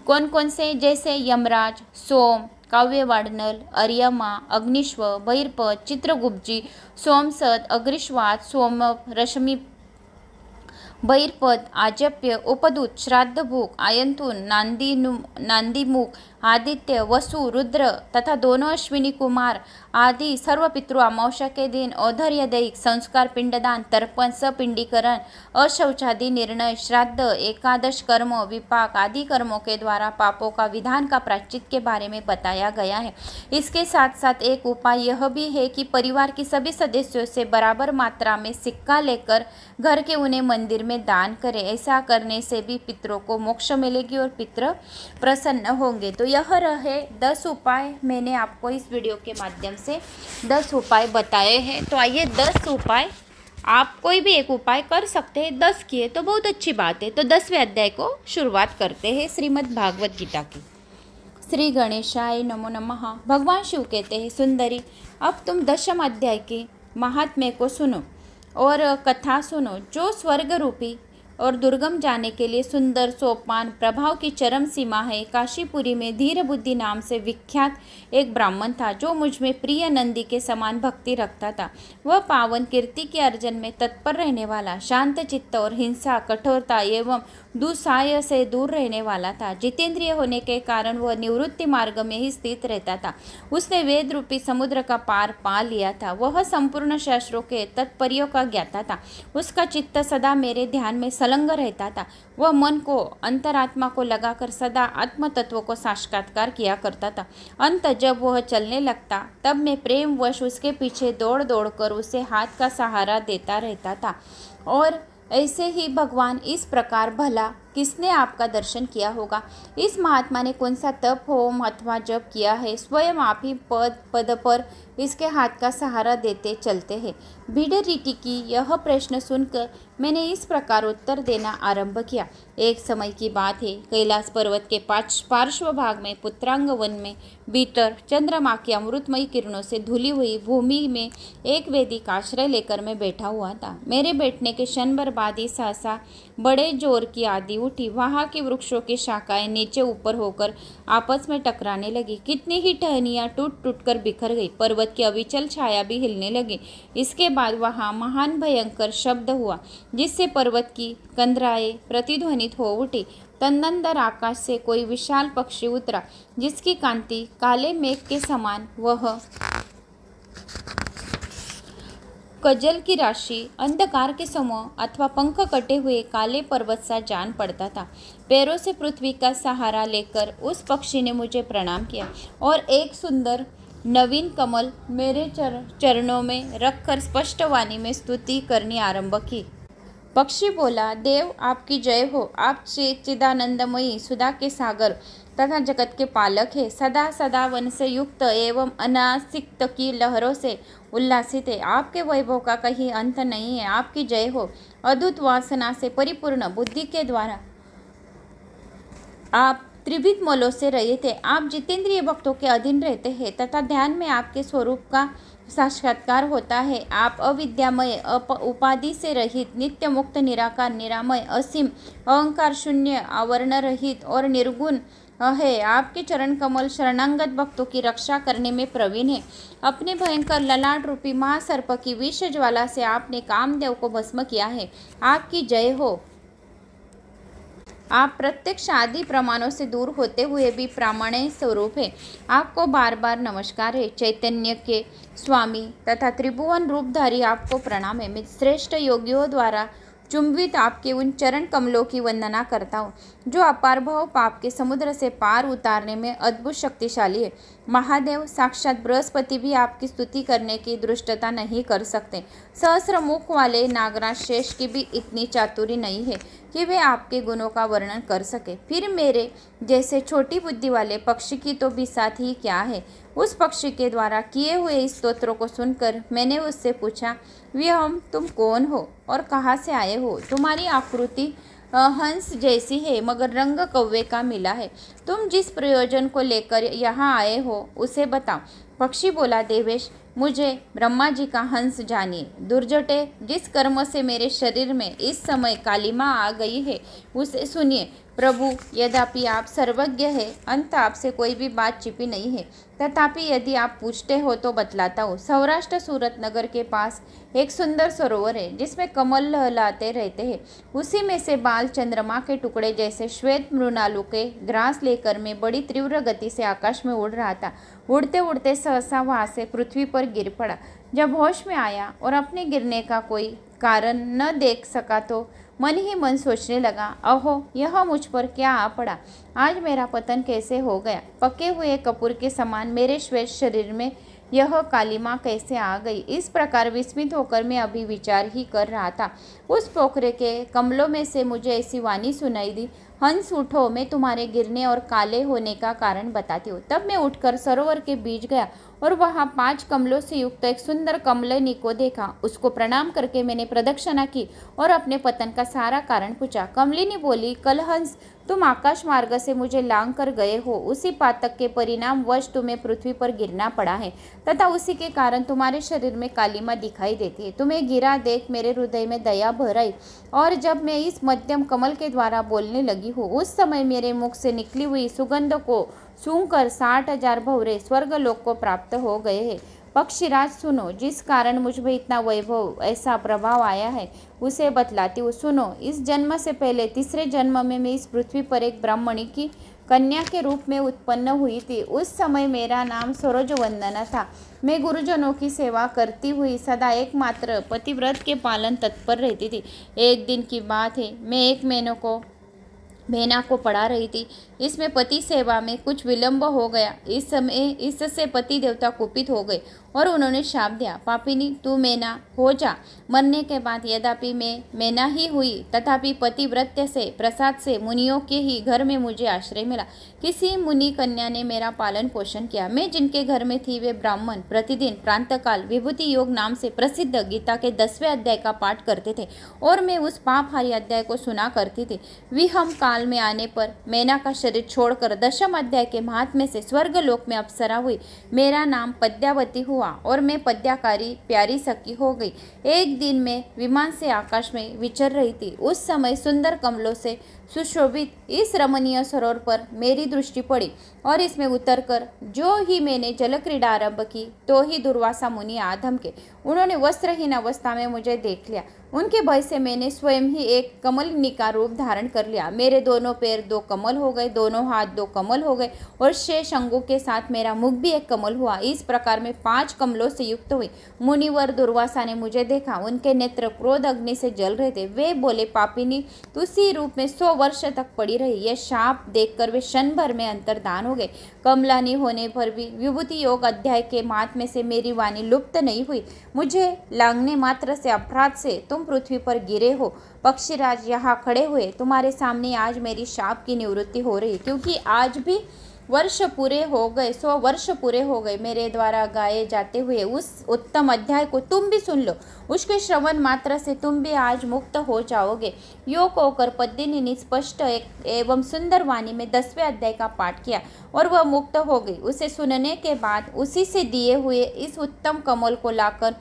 कौन कौन से? जैसे यमराज, सोम, काव्यवाड़नल, अर्यमा, अग्निश्व, बहिर्पद, चित्रगुप्तजी, सोमसद, अग्निश्वात, सोमप, रश्मि, बहिर्पद, आजप्य, उपदूत, श्राद्धभूक, आयंतुन, नांदीमुख, आदित्य, वसु, रुद्र तथा दोनों अश्विनी कुमार आदि सर्व पितृ अमावस्या के दिन औधर्य दैहिक संस्कार, पिंडदान, तर्पण, सपिंडीकरण, अशौचादि निर्णय, श्राद्ध, एकादश कर्म, विपाक आदि कर्मों के द्वारा पापों का विधान का प्रायश्चित के बारे में बताया गया है। इसके साथ साथ एक उपाय यह भी है कि परिवार के सभी सदस्यों से बराबर मात्रा में सिक्का लेकर घर के उन्हें मंदिर में दान करें। ऐसा करने से भी पितरों को मोक्ष मिलेगी और पितर प्रसन्न होंगे। तो यह रहे 10 उपाय। मैंने आपको इस वीडियो के माध्यम से 10 उपाय बताए हैं। तो आइए 10 उपाय, आप कोई भी एक उपाय कर सकते हैं। 10 किए तो बहुत अच्छी बात है। तो 10वें अध्याय को शुरुआत करते हैं श्रीमद् भागवत गीता की। श्री गणेशाय नमो नमः। भगवान शिव कहते हैं, सुंदरी अब तुम 10वें अध्याय के महात्म्य को सुनो और कथा सुनो। जो स्वर्ग रूपी और दुर्गम जाने के लिए सुंदर सोपान प्रभाव की चरम सीमा है। काशीपुरी में धीर बुद्धि नाम से विख्यात एक ब्राह्मण था जो मुझ में प्रिय नंदी के समान भक्ति रखता था। वह पावन कीर्ति के अर्जन में तत्पर रहने वाला, शांत चित्त और हिंसा, कठोरता एवं दुस्साह से दूर रहने वाला था। जितेंद्रिय होने के कारण वह निवृत्ति मार्ग में ही स्थित रहता था। उसने वेद रूपी समुद्र का पार पा लिया था। वह संपूर्ण शास्त्रों के तात्पर्यों का ज्ञाता था। उसका चित्त सदा मेरे ध्यान में संलग्न रहता था। वह मन को, अंतरात्मा को लगाकर सदा आत्म तत्व को साक्षात्कार किया करता था। अंत जब वह चलने लगता तब मैं प्रेमवश उसके पीछे दौड़ दौड़ कर उसे हाथ का सहारा देता रहता था। और ऐसे ही भगवान इस प्रकार, भला किसने आपका दर्शन किया होगा? इस महात्मा ने कौन सा तप, होम अथवा जप किया है? स्वयं आप ही पद पद पर इसके हाथ का सहारा देते चलते हैं। भीडरीटी की यह प्रश्न सुनकर मैंने इस प्रकार उत्तर देना आरंभ किया। एक समय की बात है, कैलाश पर्वत के पार्श्व भाग में पुत्रांग वन में भीतर चंद्रमा की अमृतमयी किरणों से धुली हुई भूमि में एक वेदी का आश्रय लेकर मैं बैठा हुआ था। मेरे बैठने के क्षण भर बाद ही सहसा बड़े जोर की आंधी उठी। वहां के वृक्षों की शाखाएं नीचे ऊपर होकर आपस में टकराने लगी। कितनी ही टहनियां टूट टूट कर बिखर गई। पर्वत की अविचल छाया भी हिलने लगी। इसके बाद वहां महान भयंकर शब्द हुआ जिससे पर्वत की कंदराएं प्रतिध्वनित हो उठी। तदनंतर आकाश से कोई विशाल पक्षी उतरा जिसकी कांति काले मेघ के समान वह कजल की राशि अंधकार के समूह अथवा पंख कटे हुए काले पर्वत सा जान पड़ता था। पैरों से पृथ्वी का सहारा लेकर उस पक्षी ने मुझे प्रणाम किया और एक सुंदर नवीन कमल मेरे चरणों में रखकर स्पष्ट वाणी में स्तुति करनी आरंभ की। पक्षी बोला, देव आपकी जय हो। आप चिदानंदमयी सुधा के सागर तथा जगत के पालक है। सदा सदा वन से युक्त एवं अनासिक्त की लहरों से उल्लासित है। आपके वैभव का कहीं अंत नहीं है। आपकी जय हो। अद्भुत वासना से परिपूर्ण बुद्धि के द्वारा आप त्रिविध मलों से रहित थे। आप जितेंद्रिय भक्तों के अधीन रहते हैं तथा ध्यान में आपके स्वरूप का साक्षात्कार होता है। आप अविद्यामय, उपाधि से रहित, नित्य मुक्त, निराकार, निरामय, असीम, अहंकार शून्य, आवरण रहित और निर्गुण है। आपके चरण कमल शरणागत भक्तों की रक्षा करने में प्रवीण है। अपने भयंकर ललाट रूपी महासर्प की विष ज्वाला से आपने कामदेव को भस्म किया है। आपकी जय हो। आप प्रत्यक्ष आदि प्रमाणों से दूर होते हुए भी प्रामाण्य स्वरूप है। आपको बार बार नमस्कार है। चैतन्य के स्वामी तथा त्रिभुवन रूपधारी आपको प्रणाम है। मैं श्रेष्ठ योगियों द्वारा चुंबित आपके उन चरण कमलों की वंदना करता हूँ जो अपार भव पाप के समुद्र से पार उतारने में अद्भुत शक्तिशाली है। महादेव साक्षात बृहस्पति भी आपकी स्तुति करने की दृष्टता नहीं कर सकते। सहस्र मुख वाले नागराज शेष की भी इतनी चातुरी नहीं है कि वे आपके गुणों का वर्णन कर सके। फिर मेरे जैसे छोटी बुद्धि वाले पक्षी की तो बिसात ही क्या है। उस पक्षी के द्वारा किए हुए इस स्तोत्रों को सुनकर मैंने उससे पूछा, व्योम तुम कौन हो और कहाँ से आए हो? तुम्हारी आकृति हंस जैसी है मगर रंग कौवे का मिला है। तुम जिस प्रयोजन को लेकर यहाँ आए हो उसे बताओ। पक्षी बोला, देवेश मुझे ब्रह्मा जी का हंस जानिए। दुर्जटे, जिस कर्म से मेरे शरीर में इस समय कालिमा आ गई है उसे सुनिए। प्रभु, यद्यपि आप सर्वज्ञ है, अंत आपसे कोई भी बात छिपी नहीं है। तथापि यदि आप पूछते हो तो बतलाता हूँ। सौराष्ट्र सूरत नगर के पास एक सुंदर सरोवर है जिसमें कमल लहलाते रहते हैं। उसी में से बाल चंद्रमा के टुकड़े जैसे श्वेत मृणालु के ग्रास लेकर मैं बड़ी तीव्र गति से आकाश में उड़ रहा था। उड़ते उड़ते सहसा वहाँ से पृथ्वी पर गिर पड़ा। जब होश में आया और अपने गिरने का कोई कारण न देख सका तो मन ही मन सोचने लगा, अहो यह मुझ पर क्या आ पड़ा। आज मेरा पतन कैसे हो गया। पके हुए कपूर के समान मेरे श्वेत शरीर में यह कालिमा कैसे आ गई। इस प्रकार विस्मित होकर मैं अभी विचार ही कर रहा था। उस पोखरे के कमलों में से मुझे ऐसी वाणी सुनाई दी, हंस उठो, मैं तुम्हारे गिरने और काले होने का कारण बताती हूँ। तब मैं उठकर सरोवर के बीच गया और वहाँ 5 कमलों से युक्त एक सुंदर कमलिनी को देखा। उसको प्रणाम करके मैंने प्रदक्षिणा की और अपने पतन का सारा कारण पूछा। कमलिनी बोली, कल हंस तुम आकाश मार्ग से मुझे लांग कर गए हो, उसी पातक के परिणाम वश तुम्हें पृथ्वी पर गिरना पड़ा है तथा उसी के कारण तुम्हारे शरीर में कालिमा दिखाई देती है। तुम्हें गिरा देख मेरे हृदय में दया भर आई और जब मैं इस मध्यम कमल के द्वारा बोलने लगी हूँ, उस समय मेरे मुख से निकली हुई सुगंध को सूंघकर 60,000 भंवरे स्वर्गलोक को प्राप्त हो गए हैं। पक्षीराज सुनो, जिस कारण मुझ में इतना वैभव, ऐसा प्रभाव आया है उसे बतलाती हूँ। सुनो, इस जन्म से पहले तीसरे जन्म में मैं इस पृथ्वी पर एक ब्राह्मणी की कन्या के रूप में उत्पन्न हुई थी। उस समय मेरा नाम सरोजवंदना था। मैं गुरुजनों की सेवा करती हुई सदा एकमात्र पतिव्रत के पालन तत्पर रहती थी। एक दिन की बात है, मैं एक मैना को पढ़ा रही थी। इसमें पति सेवा में कुछ विलंब हो गया। इस समय इससे पति देवता कुपित हो गए और उन्होंने शाप दिया, पापिनी तू मैना हो जा। मरने के बाद यद्यपि मैं मैना ही हुई, तथापि पतिव्रत्य से प्रसाद से मुनियों के ही घर में मुझे आश्रय मिला। किसी मुनि कन्या ने मेरा पालन पोषण किया। मैं जिनके घर में थी वे ब्राह्मण प्रतिदिन प्रातःकाल विभूति योग नाम से प्रसिद्ध गीता के 10वें अध्याय का पाठ करते थे और मैं उस पापहारी अध्याय को सुना करती थी। विहम काल में आने पर मैना का शरीर छोड़कर 10वें अध्याय के महात्म्य से स्वर्गलोक में अप्सरा हुई। मेरा नाम पद्यावती हुआ और मैं पद्याकारी प्यारी सखी हो गई। एक दिन मैं विमान से आकाश में विचर रही थी। उस समय सुंदर कमलों से सुशोभित इस रमणीय सरोवर पर मेरी दृष्टि पड़ी और इसमें उतरकर जो ही मैंने जल क्रीड़ा आरंभ की, तो ही दुर्वासा मुनि आधम के उन्होंने वस्त्रहीन अवस्था में मुझे देख लिया। उनके भय से मैंने स्वयं ही एक कमलिनी का रूप धारण कर लिया। मेरे दोनों पैर 2 कमल हो गए, दोनों हाथ 2 कमल हो गए और शेष अंगों के साथ मेरा मुख भी एक कमल हुआ। इस प्रकार मैं 5 कमलों से युक्त हुई। मुनिवर दुर्वासा ने मुझे देखा। उनके नेत्र क्रोध अग्नि से जल रहे थे। वे बोले, पापिनी तू उसी रूप में 100 वर्ष तक पड़ी रही। यह शाप देखकर वे क्षण भर में अंतर्धान हो गए। कमलानी होने पर भी विभूति योग अध्याय के महात्म्य से मेरी वाणी लुप्त नहीं हुई। मुझे लांघने मात्र से अपराध से तुम पृथ्वी पर गिरे हो। पक्षीराज यहाँ खड़े हुए तुम्हारे सामने आज मेरी शाप की निवृत्ति हो रही, क्योंकि आज भी वर्ष पूरे हो गए, 100 वर्ष पूरे हो गए। मेरे द्वारा गाए जाते हुए उस उत्तम अध्याय को तुम भी सुन लो। उसके श्रवण मात्र से तुम भी आज मुक्त हो जाओगे। यो होकर पद्मिनी ने स्पष्ट एवं सुंदर वाणी में 10वें अध्याय का पाठ किया और वह मुक्त हो गई। उसे सुनने के बाद उसी से दिए हुए इस उत्तम कमल को लाकर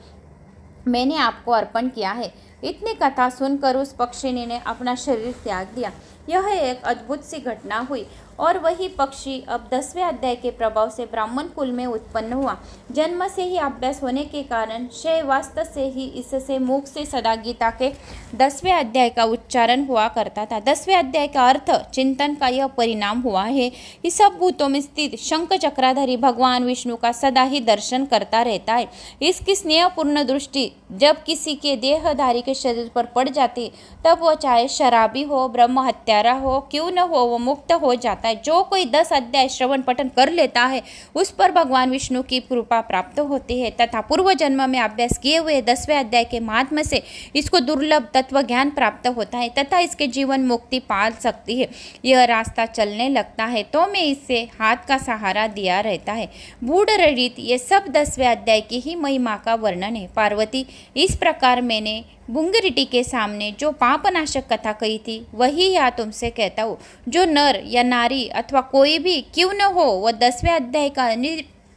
मैंने आपको अर्पण किया है। इतनी कथा सुनकर उस पक्षिणी ने अपना शरीर त्याग दिया। यह एक अद्भुत सी घटना हुई और वही पक्षी अब 10वें अध्याय के प्रभाव से ब्राह्मण कुल में उत्पन्न हुआ। जन्म से ही अभ्यास होने के कारण शैवास्त से ही इससे मुख से सदा गीता के 10वें अध्याय का उच्चारण हुआ करता था। 10वें अध्याय का अर्थ चिंतन का यह परिणाम हुआ है कि सब भूतों में स्थित शंख चक्राधारी भगवान विष्णु का सदा ही दर्शन करता रहता है। इसकी स्नेहपूर्ण दृष्टि जब किसी के देहधारी के शरीर पर पड़ जाती तब वह चाहे शराबी हो, ब्रह्म हत्यारा हो, क्यों न हो, वह मुक्त हो जाता है। जो कोई 10 अध्याय श्रवण पठन कर लेता है उस पर भगवान विष्णु की कृपा प्राप्त होती है तथा पूर्व जन्म में अभ्यास किए हुए 10वें अध्याय के महात्म्य से इसको दुर्लभ तत्व ज्ञान प्राप्त होता है तथा इसके जीवन मुक्ति पा सकती है। यह रास्ता चलने लगता है तो मैं इससे हाथ का सहारा दिया रहता है। बूढ़ रड़ित ये सब 10वें अध्याय की ही महिमा का वर्णन है। पार्वती, इस प्रकार मैंने बुंगरिटी के सामने जो पापनाशक कथा कही थी वही यहाँ तुमसे कहता हूँ। जो नर या नारी अथवा कोई भी क्यों न हो, वह 10वें अध्याय का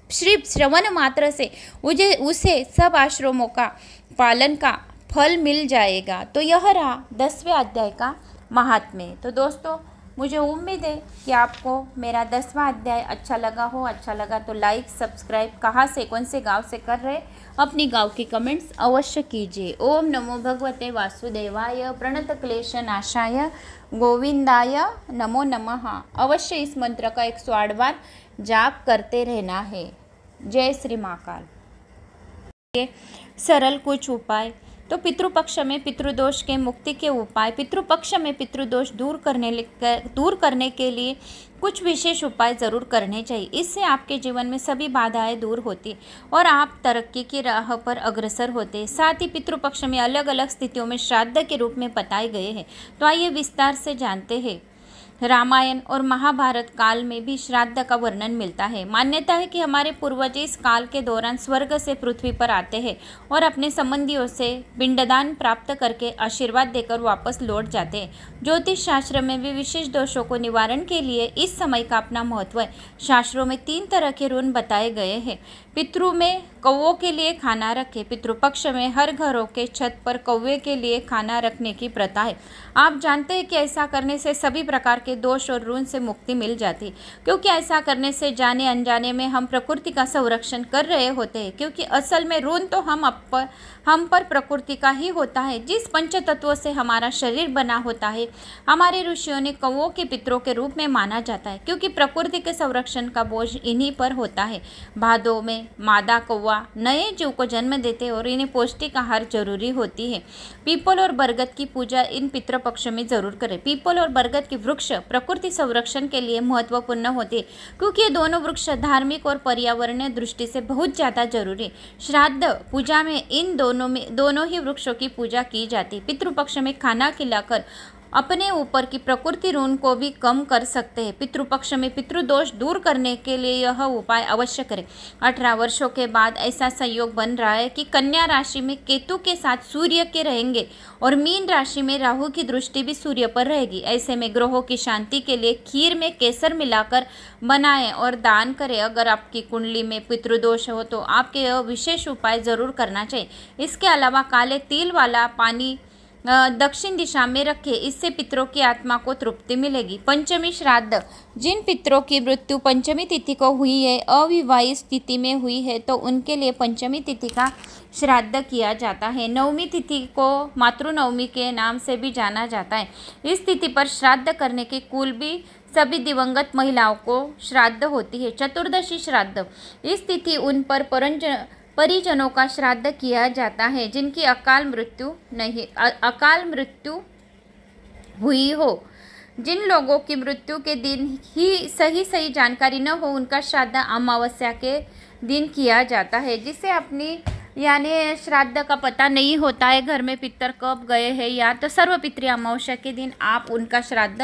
सिर्फ श्रवण मात्र से उसे सब आश्रमों का पालन का फल मिल जाएगा। तो यह रहा 10वें अध्याय का महात्म्य। तो दोस्तों, मुझे उम्मीद है कि आपको मेरा 10वां अध्याय अच्छा लगा हो। अच्छा लगा तो लाइक, सब्सक्राइब, कहाँ से कौन से गांव से कर रहे अपनी गांव की कमेंट्स अवश्य कीजिए। ओम नमो भगवते वासुदेवाय प्रणत क्लेश नाशाय गोविंदाय नमो नमः। अवश्य इस मंत्र का 108 बार जाप करते रहना है। जय श्री महाकाल। सरल कुछ उपाय। तो पितृपक्ष में पितृदोष के मुक्ति के उपाय। पितृपक्ष में पितृदोष दूर करने के लिए कुछ विशेष उपाय ज़रूर करने चाहिए। इससे आपके जीवन में सभी बाधाएं दूर होती और आप तरक्की की राह पर अग्रसर होते। साथ ही पितृपक्ष में अलग अलग स्थितियों में श्राद्ध के रूप में बताए गए हैं। तो आइए विस्तार से जानते हैं। रामायण और महाभारत काल में भी श्राद्ध का वर्णन मिलता है। मान्यता है कि हमारे पूर्वज इस काल के दौरान स्वर्ग से पृथ्वी पर आते हैं और अपने संबंधियों से पिंडदान प्राप्त करके आशीर्वाद देकर वापस लौट जाते हैं। ज्योतिष शास्त्र में भी विशेष दोषों को निवारण के लिए इस समय का अपना महत्व है। शास्त्रों में 3 तरह के ऋण बताए गए हैं। पितृ में कौवों के लिए खाना रखें। पितृपक्ष में हर घरों के छत पर कौवे के लिए खाना रखने की प्रथा है। आप जानते हैं कि ऐसा करने से सभी प्रकार के दोष और ऋण से मुक्ति मिल जाती, क्योंकि ऐसा करने से जाने अनजाने में हम प्रकृति का संरक्षण कर रहे होते हैं। क्योंकि असल में ऋण तो हम पर प्रकृति का ही होता है। जिस पंच तत्वों से हमारा शरीर बना होता है, हमारे ऋषियों ने कौवों के पितरों के रूप में माना जाता है, क्योंकि प्रकृति के संरक्षण का बोझ इन्हीं पर होता है। भादों में मादा कौवा नए जीव को जन्म देते और इन्हें पौष्टिक आहार जरूरी होती है। पीपल और बरगद की पूजा इन पितृपक्ष में जरूर करें। पीपल और बरगद के वृक्ष प्रकृति संरक्षण के लिए महत्वपूर्ण होते हैं, क्योंकि ये दोनों वृक्ष धार्मिक और पर्यावरणीय दृष्टि से बहुत ज़्यादा जरूरी है। श्राद्ध पूजा में इन दोनों ही वृक्षों की पूजा की जाती है। पितृपक्ष में खाना खिलाकर अपने ऊपर की प्रकृति ऋण को भी कम कर सकते हैं। पितृपक्ष में पितृदोष दूर करने के लिए यह उपाय अवश्य करें। 18 वर्षों के बाद ऐसा संयोग बन रहा है कि कन्या राशि में केतु के साथ सूर्य के रहेंगे और मीन राशि में राहु की दृष्टि भी सूर्य पर रहेगी। ऐसे में ग्रहों की शांति के लिए खीर में केसर मिलाकर बनाएं और दान करें। अगर आपकी कुंडली में पितृदोष हो तो आपके यह विशेष उपाय जरूर करना चाहिए। इसके अलावा काले तिल वाला पानी दक्षिण दिशा में रखें, इससे पितरों की आत्मा को तृप्ति मिलेगी। पंचमी श्राद्ध, जिन पितरों की मृत्यु पंचमी तिथि को हुई है, अविवाहित स्थिति में हुई है, तो उनके लिए पंचमी तिथि का श्राद्ध किया जाता है। नवमी तिथि को मातृनवमी के नाम से भी जाना जाता है। इस तिथि पर श्राद्ध करने के कुल भी सभी दिवंगत महिलाओं को श्राद्ध होती है। चतुर्दशी श्राद्ध, इस तिथि उन पर परिजनों का श्राद्ध किया जाता है जिनकी अकाल मृत्यु हुई हो। जिन लोगों की मृत्यु के दिन ही सही जानकारी न हो, उनका श्राद्ध अमावस्या के दिन किया जाता है। जिसे अपनी यानी श्राद्ध का पता नहीं होता है, घर में पितर कब गए हैं, या तो सर्वपितृ अमावस्या के दिन आप उनका श्राद्ध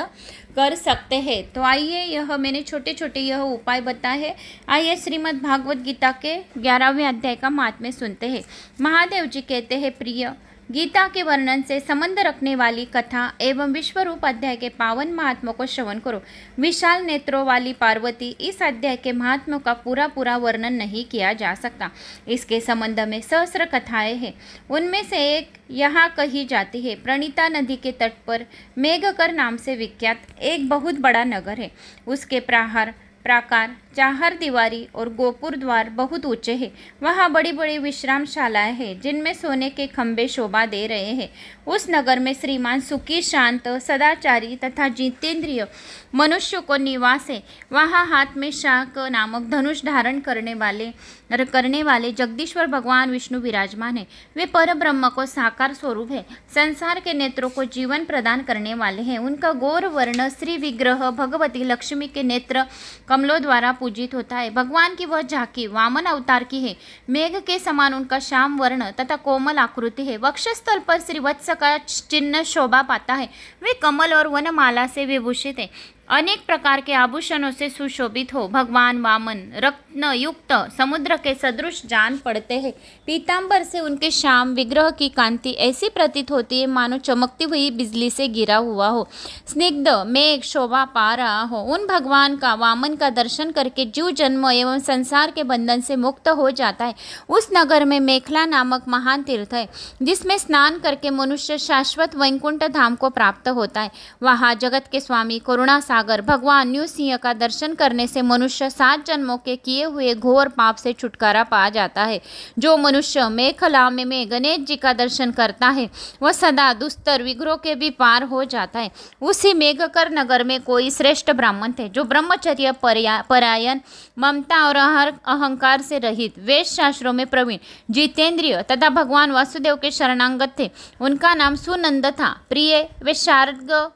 कर सकते हैं। तो आइए, यह मैंने छोटे छोटे यह उपाय बताए हैं। आइए श्रीमद् भागवत गीता के 11वें अध्याय का महात्म्य सुनते हैं। महादेव जी कहते हैं, प्रिय, गीता के वर्णन से संबंध रखने वाली कथा एवं विश्वरूप अध्याय के पावन महात्मा को श्रवण करो। विशाल नेत्रों वाली पार्वती, इस अध्याय के महात्मा का पूरा वर्णन नहीं किया जा सकता। इसके संबंध में सहस्र कथाएं हैं। उनमें से एक यहाँ कही जाती है। प्रणीता नदी के तट पर मेघकर नाम से विख्यात एक बहुत बड़ा नगर है। उसके प्राकार, चार दीवारी और गोपुर द्वार बहुत ऊंचे हैं। वहाँ बड़ी बड़ी विश्रामशालाएं हैं जिनमें सोने के खंभे शोभा दे रहे हैं। उस नगर में श्रीमान सुखी, शांत, सदाचारी तथा जितेंद्रिय मनुष्य को निवास है। वहाँ हाथ में शाक नामक धनुष धारण करने वाले जगदीश्वर भगवान विष्णु विराजमान है। वे पर ब्रह्म को साकार स्वरूप है। संसार के नेत्रों को जीवन प्रदान करने वाले हैं। उनका गौर वर्ण श्री विग्रह भगवती लक्ष्मी के नेत्र कमलों द्वारा पूजित होता है। भगवान की वह झांकी वामन अवतार की है। मेघ के समान उनका श्याम वर्ण तथा कोमल आकृति है। वक्षस्थल पर श्रीवत्स का चिन्ह शोभा पाता है। वे कमल और वनमाला से विभूषित है। अनेक प्रकार के आभूषणों से सुशोभित हो। भगवान वामन रत्न युक्त समुद्र के सदृश जान पड़ते हैं। पीतांबर से उनके श्याम विग्रह की कांति ऐसी प्रतीत होती है मानो चमकती हुई बिजली से गिरा हुआ हो, स्निग्ध मेघ शोभा पा रहा हो। उन भगवान का वामन का दर्शन करके जीव जन्म एवं संसार के बंधन से मुक्त हो जाता है। उस नगर में मेखला नामक महान तीर्थ है, जिसमें स्नान करके मनुष्य शाश्वत वैकुंठ धाम को प्राप्त होता है। वहाँ जगत के स्वामी करुणा सागर भगवान नृसिंह का दर्शन करने से मनुष्य 7 जन्मों के किए हुए घोर पाप से छुटकारा पा जाता है। जो मनुष्य मेखला में गणेश जी का दर्शन करता है, वह सदा दुस्तर विग्रहों के भी पार हो जाता है। उसी मेघकर नगर में कोई श्रेष्ठ ब्राह्मण थे, जो ब्रह्मचर्य परायण, ममता और अहंकार से रहित, वेद शास्त्रों में प्रवीण, जितेंद्रिय तथा भगवान वासुदेव के शरणागत थे। उनका नाम सुनंद था। प्रिय, वे शार्ग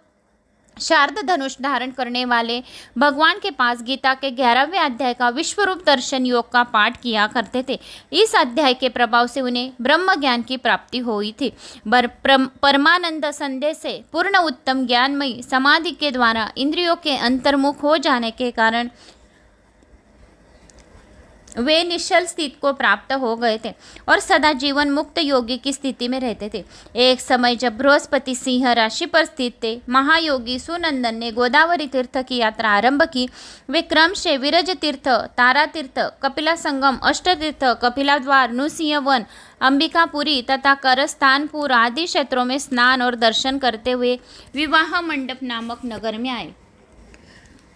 शारद धनुष धारण करने वाले भगवान के पास गीता के 11वें अध्याय का विश्वरूप दर्शन योग का पाठ किया करते थे। इस अध्याय के प्रभाव से उन्हें ब्रह्म ज्ञान की प्राप्ति हुई थी। परमानंद संदेश से पूर्ण उत्तम ज्ञानमयी समाधि के द्वारा इंद्रियों के अंतर्मुख हो जाने के कारण वे निश्चल स्थिति को प्राप्त हो गए थे और सदा जीवन मुक्त योगी की स्थिति में रहते थे। एक समय जब बृहस्पति सिंह राशि पर स्थित थे, महायोगी सुनंदन ने गोदावरी तीर्थ की यात्रा आरंभ की। वे क्रमशः विरज तीर्थ, तारा तीर्थ, कपिला संगम, अष्ट तीर्थ, कपिला द्वार, नृसिंह वन, अंबिकापुरी तथा करस्थानपुर आदि क्षेत्रों में स्नान और दर्शन करते हुए विवाह मंडप नामक नगर में आए।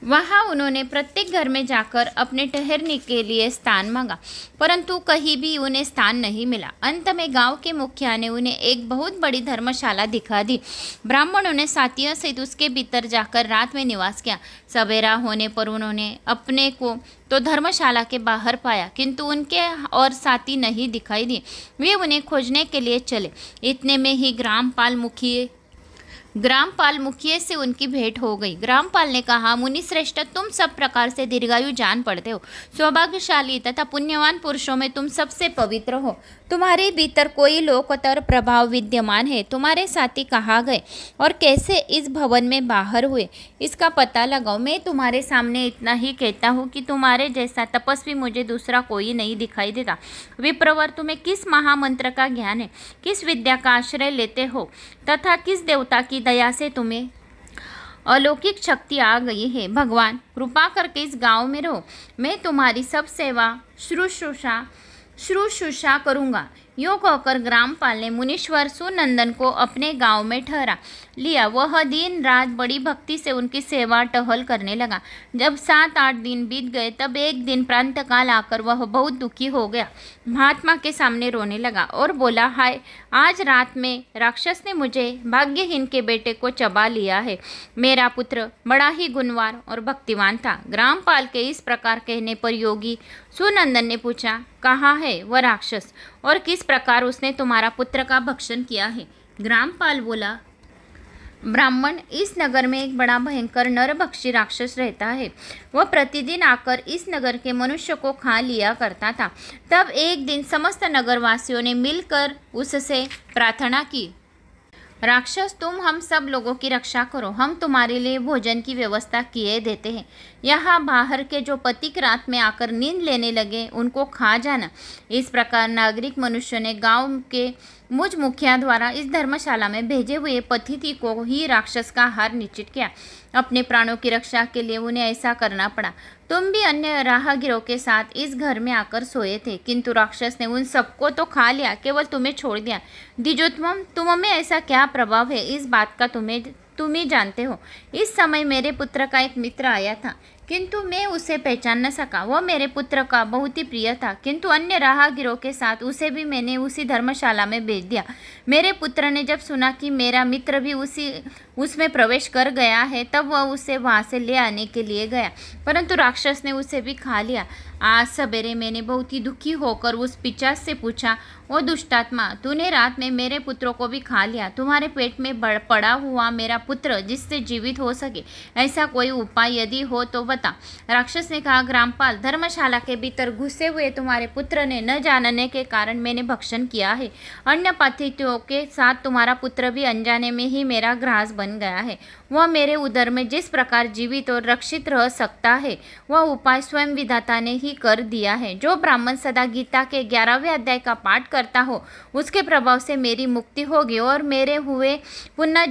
वहाँ उन्होंने प्रत्येक घर में जाकर अपने ठहरने के लिए स्थान मांगा, परंतु कहीं भी उन्हें स्थान नहीं मिला। अंत में गांव के मुखिया ने उन्हें एक बहुत बड़ी धर्मशाला दिखा दी। ब्राह्मणों ने साथियों सहित उसके भीतर जाकर रात में निवास किया। सवेरा होने पर उन्होंने अपने को तो धर्मशाला के बाहर पाया, किंतु उनके और साथी नहीं दिखाई दिए। वे उन्हें खोजने के लिए चले। इतने में ही ग्रामपाल मुखिया से उनकी भेंट हो गई। ग्रामपाल ने कहा, मुनि श्रेष्ठ, तुम सब प्रकार से दीर्घायु जान पड़ते हो। सौभाग्यशाली तथा पुण्यवान पुरुषों में तुम सबसे पवित्र हो। तुम्हारे भीतर कोई लोकोत्तर प्रभाव विद्यमान है। तुम्हारे साथी कहाँ गए और कैसे इस भवन में बाहर हुए, इसका पता लगाओ। मैं तुम्हारे सामने इतना ही कहता हूँ कि तुम्हारे जैसा तपस्वी मुझे दूसरा कोई नहीं दिखाई देता। विप्रवर, तुम्हें किस महामंत्र का ज्ञान है, किस विद्या का आश्रय लेते हो तथा किस देवता की दया से तुम्हें अलौकिक शक्ति आ गई है। भगवान, कृपा करके इस गांव में रहो। मैं तुम्हारी सब सेवा शुश्रूषा करूँगा। यूँ कहकर ग्रामपाल ने मुनीश्वर सुनंदन को अपने गांव में ठहरा लिया। वह दिन रात बड़ी भक्ति से उनकी सेवा टहल करने लगा। जब 7-8 दिन बीत गए, तब एक दिन प्रातःकाल आकर वह बहुत दुखी हो गया। महात्मा के सामने रोने लगा और बोला, हाय, आज रात में राक्षस ने मुझे भाग्यहीन के बेटे को चबा लिया है। मेरा पुत्र बड़ा ही गुणवान और भक्तिवान था। ग्रामपाल के इस प्रकार कहने पर योगी सुनंदन ने पूछा, कहाँ है वह राक्षस और किस प्रकार उसने तुम्हारा पुत्र का भक्षण किया है? ग्रामपाल बोला, ब्राह्मण, इस नगर में एक बड़ा भयंकर नरभक्षी राक्षस रहता है। वह प्रतिदिन आकर इस नगर के मनुष्य को खा लिया करता था। तब एक दिन समस्त नगरवासियों ने मिलकर उससे प्रार्थना की, राक्षस, तुम हम सब लोगों की रक्षा करो। हम तुम्हारे लिए भोजन की व्यवस्था किए देते हैं। यहाँ बाहर के जो पथिक रात में आकर नींद लेने लगे, उनको खा जाना। इस प्रकार नागरिक मनुष्य ने गांव के मुझ मुखिया द्वारा इस धर्मशाला में भेजे हुए पथिती को ही राक्षस का आहार निश्चित किया। अपने प्राणों की रक्षा के लिए उन्हें ऐसा करना पड़ा। तुम भी अन्य राहगीरों के साथ इस घर में आकर सोए थे, किंतु राक्षस ने उन सबको तो खा लिया, केवल तुम्हें छोड़ दिया। द्विजोत्तम, तुम में ऐसा क्या प्रभाव है, इस बात का तुम ही जानते हो। इस समय मेरे पुत्र का एक मित्र आया था, किंतु मैं उसे पहचान न सका। वह मेरे पुत्र का बहुत ही प्रिय था, किंतु अन्य राहगीरों के साथ उसे भी मैंने उसी धर्मशाला में भेज दिया। मेरे पुत्र ने जब सुना कि मेरा मित्र भी उसमें प्रवेश कर गया है, तब वह उसे वहाँ से ले आने के लिए गया, परंतु राक्षस ने उसे भी खा लिया। आज सवेरे मैंने बहुत ही दुखी होकर उस पिशाच से पूछा, ओ दुष्टात्मा, तूने रात में मेरे पुत्रों को भी खा लिया। तुम्हारे पेट में पड़ा हुआ मेरा पुत्र जिससे जीवित हो सके, ऐसा कोई उपाय यदि हो तो बता। राक्षस ने कहा, ग्रामपाल, धर्मशाला के भीतर घुसे हुए तुम्हारे पुत्र ने न जानने के कारण मैंने भक्षण किया है। अन्य पाथितियों के साथ तुम्हारा पुत्र भी अनजाने में ही मेरा ग्रास बन गया है। वह मेरे उदर में जिस प्रकार जीवित और रक्षित रह सकता है, वह उपाय स्वयं विधाता ने ही कर दिया है। जो ब्राह्मण सदा गीता के 11वें अध्याय का पाठ करता हो, उसके प्रभाव से मेरी मुक्ति होगी और मेरे हुए पुनः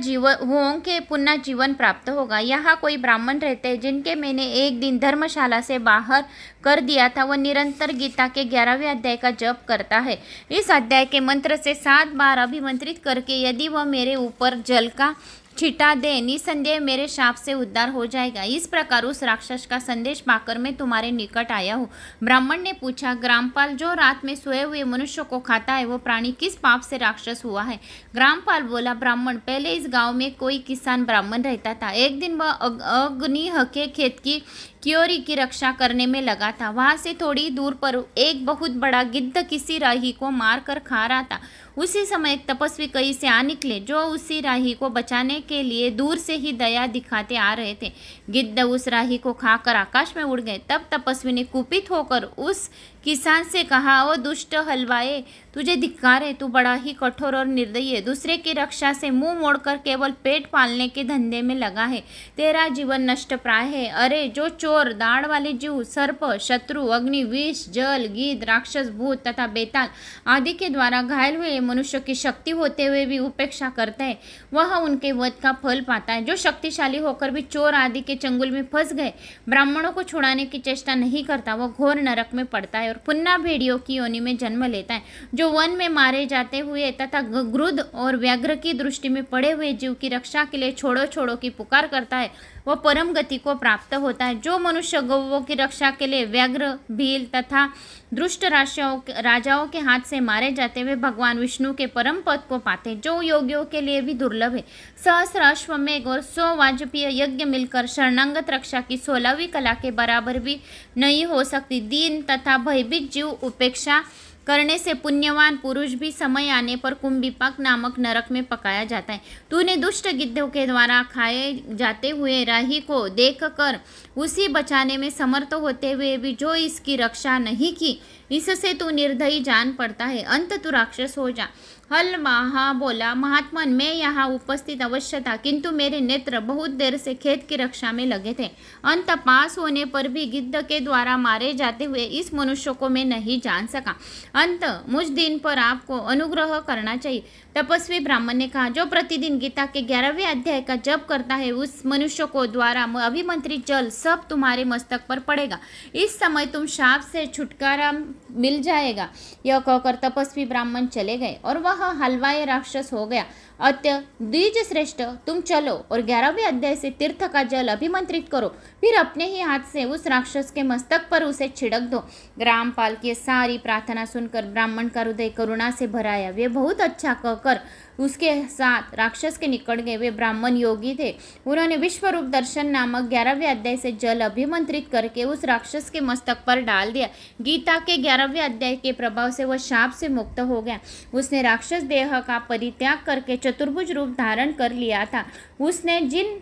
जीवन प्राप्त होगा। यहाँ कोई ब्राह्मण रहते हैं जिनके मैंने एक दिन धर्मशाला से बाहर कर दिया था। वह निरंतर गीता के 11वें अध्याय का जप करता है। इस अध्याय के मंत्र से 7 बार अभिमंत्रित करके यदि वह मेरे ऊपर जल का छिटा दे, निसंदेह मेरे शाप से उद्धार हो जाएगा। इस प्रकार उस राक्षस का संदेश पाकर मैं तुम्हारे निकट आया हूँ। ब्राह्मण ने पूछा, ग्रामपाल, जो रात में सोए हुए मनुष्य को खाता है, वो प्राणी किस पाप से राक्षस हुआ है? ग्रामपाल बोला, ब्राह्मण, पहले इस गांव में कोई किसान ब्राह्मण रहता था। एक दिन वह अग्निह के खेत की क्योरी की रक्षा करने में लगा था। वहां से थोड़ी दूर पर एक बहुत बड़ा गिद्ध किसी राही को मार कर खा रहा था। उसी समय एक तपस्वी कहीं से आ निकले जो उसी राही को बचाने के लिए दूर से ही दया दिखाते आ रहे थे। गिद्ध उस राही को खाकर आकाश में उड़ गए। तब तपस्वी ने कुपित होकर उस किसान से कहा, ओ दुष्ट हलवाए, तुझे धिक्कार है, तू बड़ा ही कठोर और निर्दयी है। दूसरे की रक्षा से मुंह मोड़कर केवल पेट पालने के धंधे में लगा है। तेरा जीवन नष्ट प्राय है। अरे जो चोर, दाढ़ वाले जीव, सर्प, शत्रु, अग्नि, विष, जल, गिद्ध, राक्षस, भूत तथा बेताल आदि के द्वारा घायल हुए मनुष्य की शक्ति होते हुए भी उपेक्षा करता है, वह उनके वध का फल पाता है। जो शक्तिशाली होकर भी चोर आदि के चंगुल में फंस गए ब्राह्मणों को छुड़ाने की चेष्टा नहीं करता, वह घोर नरक में पड़ता है और पुन्ना भेड़ियों की योनि में जन्म लेता है। जो वन में मारे जाते हुए तथा गृध्र और व्याघ्र की दृष्टि में पड़े हुए जीव की रक्षा के लिए छोड़ो छोड़ो की पुकार करता है, वह परम गति को प्राप्त होता है। जो मनुष्य गौओं की रक्षा के लिए व्याघ्र, भील तथा दुष्ट राजाओं के हाथ से मारे जाते हुए भगवान विष्णु के परम पद को पाते, जो योगियों के लिए भी दुर्लभ है। सहस्र अश्वमेघ और 100 वाजपेय यज्ञ मिलकर शरणागत रक्षा की 16वीं कला के बराबर भी नहीं हो सकती। दीन तथा भयभीत जीव उपेक्षा करने से पुण्यवान पुरुष भी समय आने पर कुंभीपाक नामक नरक में पकाया जाता है। तूने दुष्ट गिद्धों के द्वारा खाए जाते हुए राही को देखकर उसी बचाने में समर्थ होते हुए भी जो इसकी रक्षा नहीं की, इससे तू निर्दयी जान पड़ता है। अंत तू राक्षस हो जा। हलवाहा बोला, महात्मन, मैं यहाँ उपस्थित अवश्य था, किंतु मेरे नेत्र बहुत देर से खेत की रक्षा में लगे थे। अंत पास होने पर भी गिद्ध के द्वारा मारे जाते हुए इस मनुष्य को मैं नहीं जान सका। अंत मुझ दिन पर आपको अनुग्रह करना चाहिए। तपस्वी ब्राह्मण ने कहा, जो प्रतिदिन गीता के 11वें अध्याय का जप करता है उस मनुष्य को द्वारा अभिमंत्रित जल सब तुम्हारे मस्तक पर पड़ेगा। इस समय तुम शाप से छुटकारा मिल जाएगा। यह कहकर तपस्वी ब्राह्मण चले गए और वह हलवाई राक्षस हो गया। अत्य द्विज श्रेष्ठ, तुम चलो और 11वें अध्याय से तीर्थ का जल अभिमंत्रित करो, फिर अपने ही हाथ से उस राक्षस के मस्तक पर उसे छिड़क दो। ग्रामपाल की सारी प्रार्थना सुनकर ब्राह्मण का हृदय करुणा से भराया। वे बहुत अच्छा कहकर उसके साथ राक्षस के निकट गए। वे ब्राह्मण योगी थे। उन्होंने विश्वरूप दर्शन नामक 11वें अध्याय से जल अभिमंत्रित करके उस राक्षस के मस्तक पर डाल दिया। गीता के 11वें अध्याय के प्रभाव से वह शाप से मुक्त हो गया। उसने राक्षस देह का परित्याग करके चतुर्भुज रूप धारण कर लिया था। उसने जिन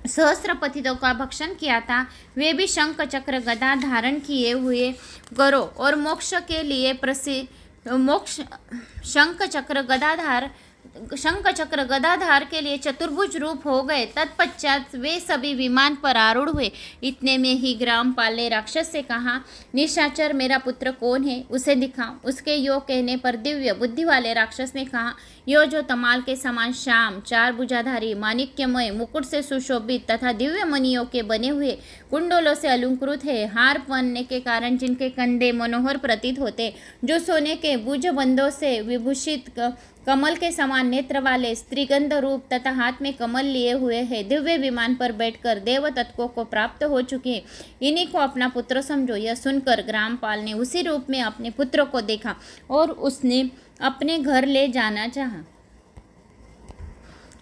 सहस्त्र पतितों का भक्षण किया था वे भी शंख चक्र गदा धारण किए हुए करो और मोक्ष के लिए शंख चक्र गदाधार के लिए चतुर्भुज रूप हो गए। तत्पश्चात वे सभी विमान पर आरूढ़ हुए। इतने में ही ग्रामपाल ने राक्षस से कहा, निशाचर, मेरा पुत्र कौन है, उसे दिखाओ। उसके यो कहने पर दिव्य बुद्धि वाले राक्षस ने कहा, यो जो तमाल के समान श्याम, 4 भुजाधारी, माणिक्यमय, मुकुट से सुशोभित तथा दिव्य मणियों के बने हुए, कुंडलों से अलंकृत है, हार पहनने के कारण जिनके कंधे मनोहर प्रतीत होते, जो सोने के भुजबंधों से विभूषित, कमल के समान नेत्र वाले, स्त्रीगंध रूप तथा हाथ में कमल लिए हुए हैं, दिव्य विमान पर बैठकर देव तत्वों को प्राप्त हो चुके हैं, इन्हीं को अपना पुत्र समझो। यह सुनकर ग्रामपाल ने उसी रूप में अपने पुत्र को देखा और उसने अपने घर ले जाना चाहा।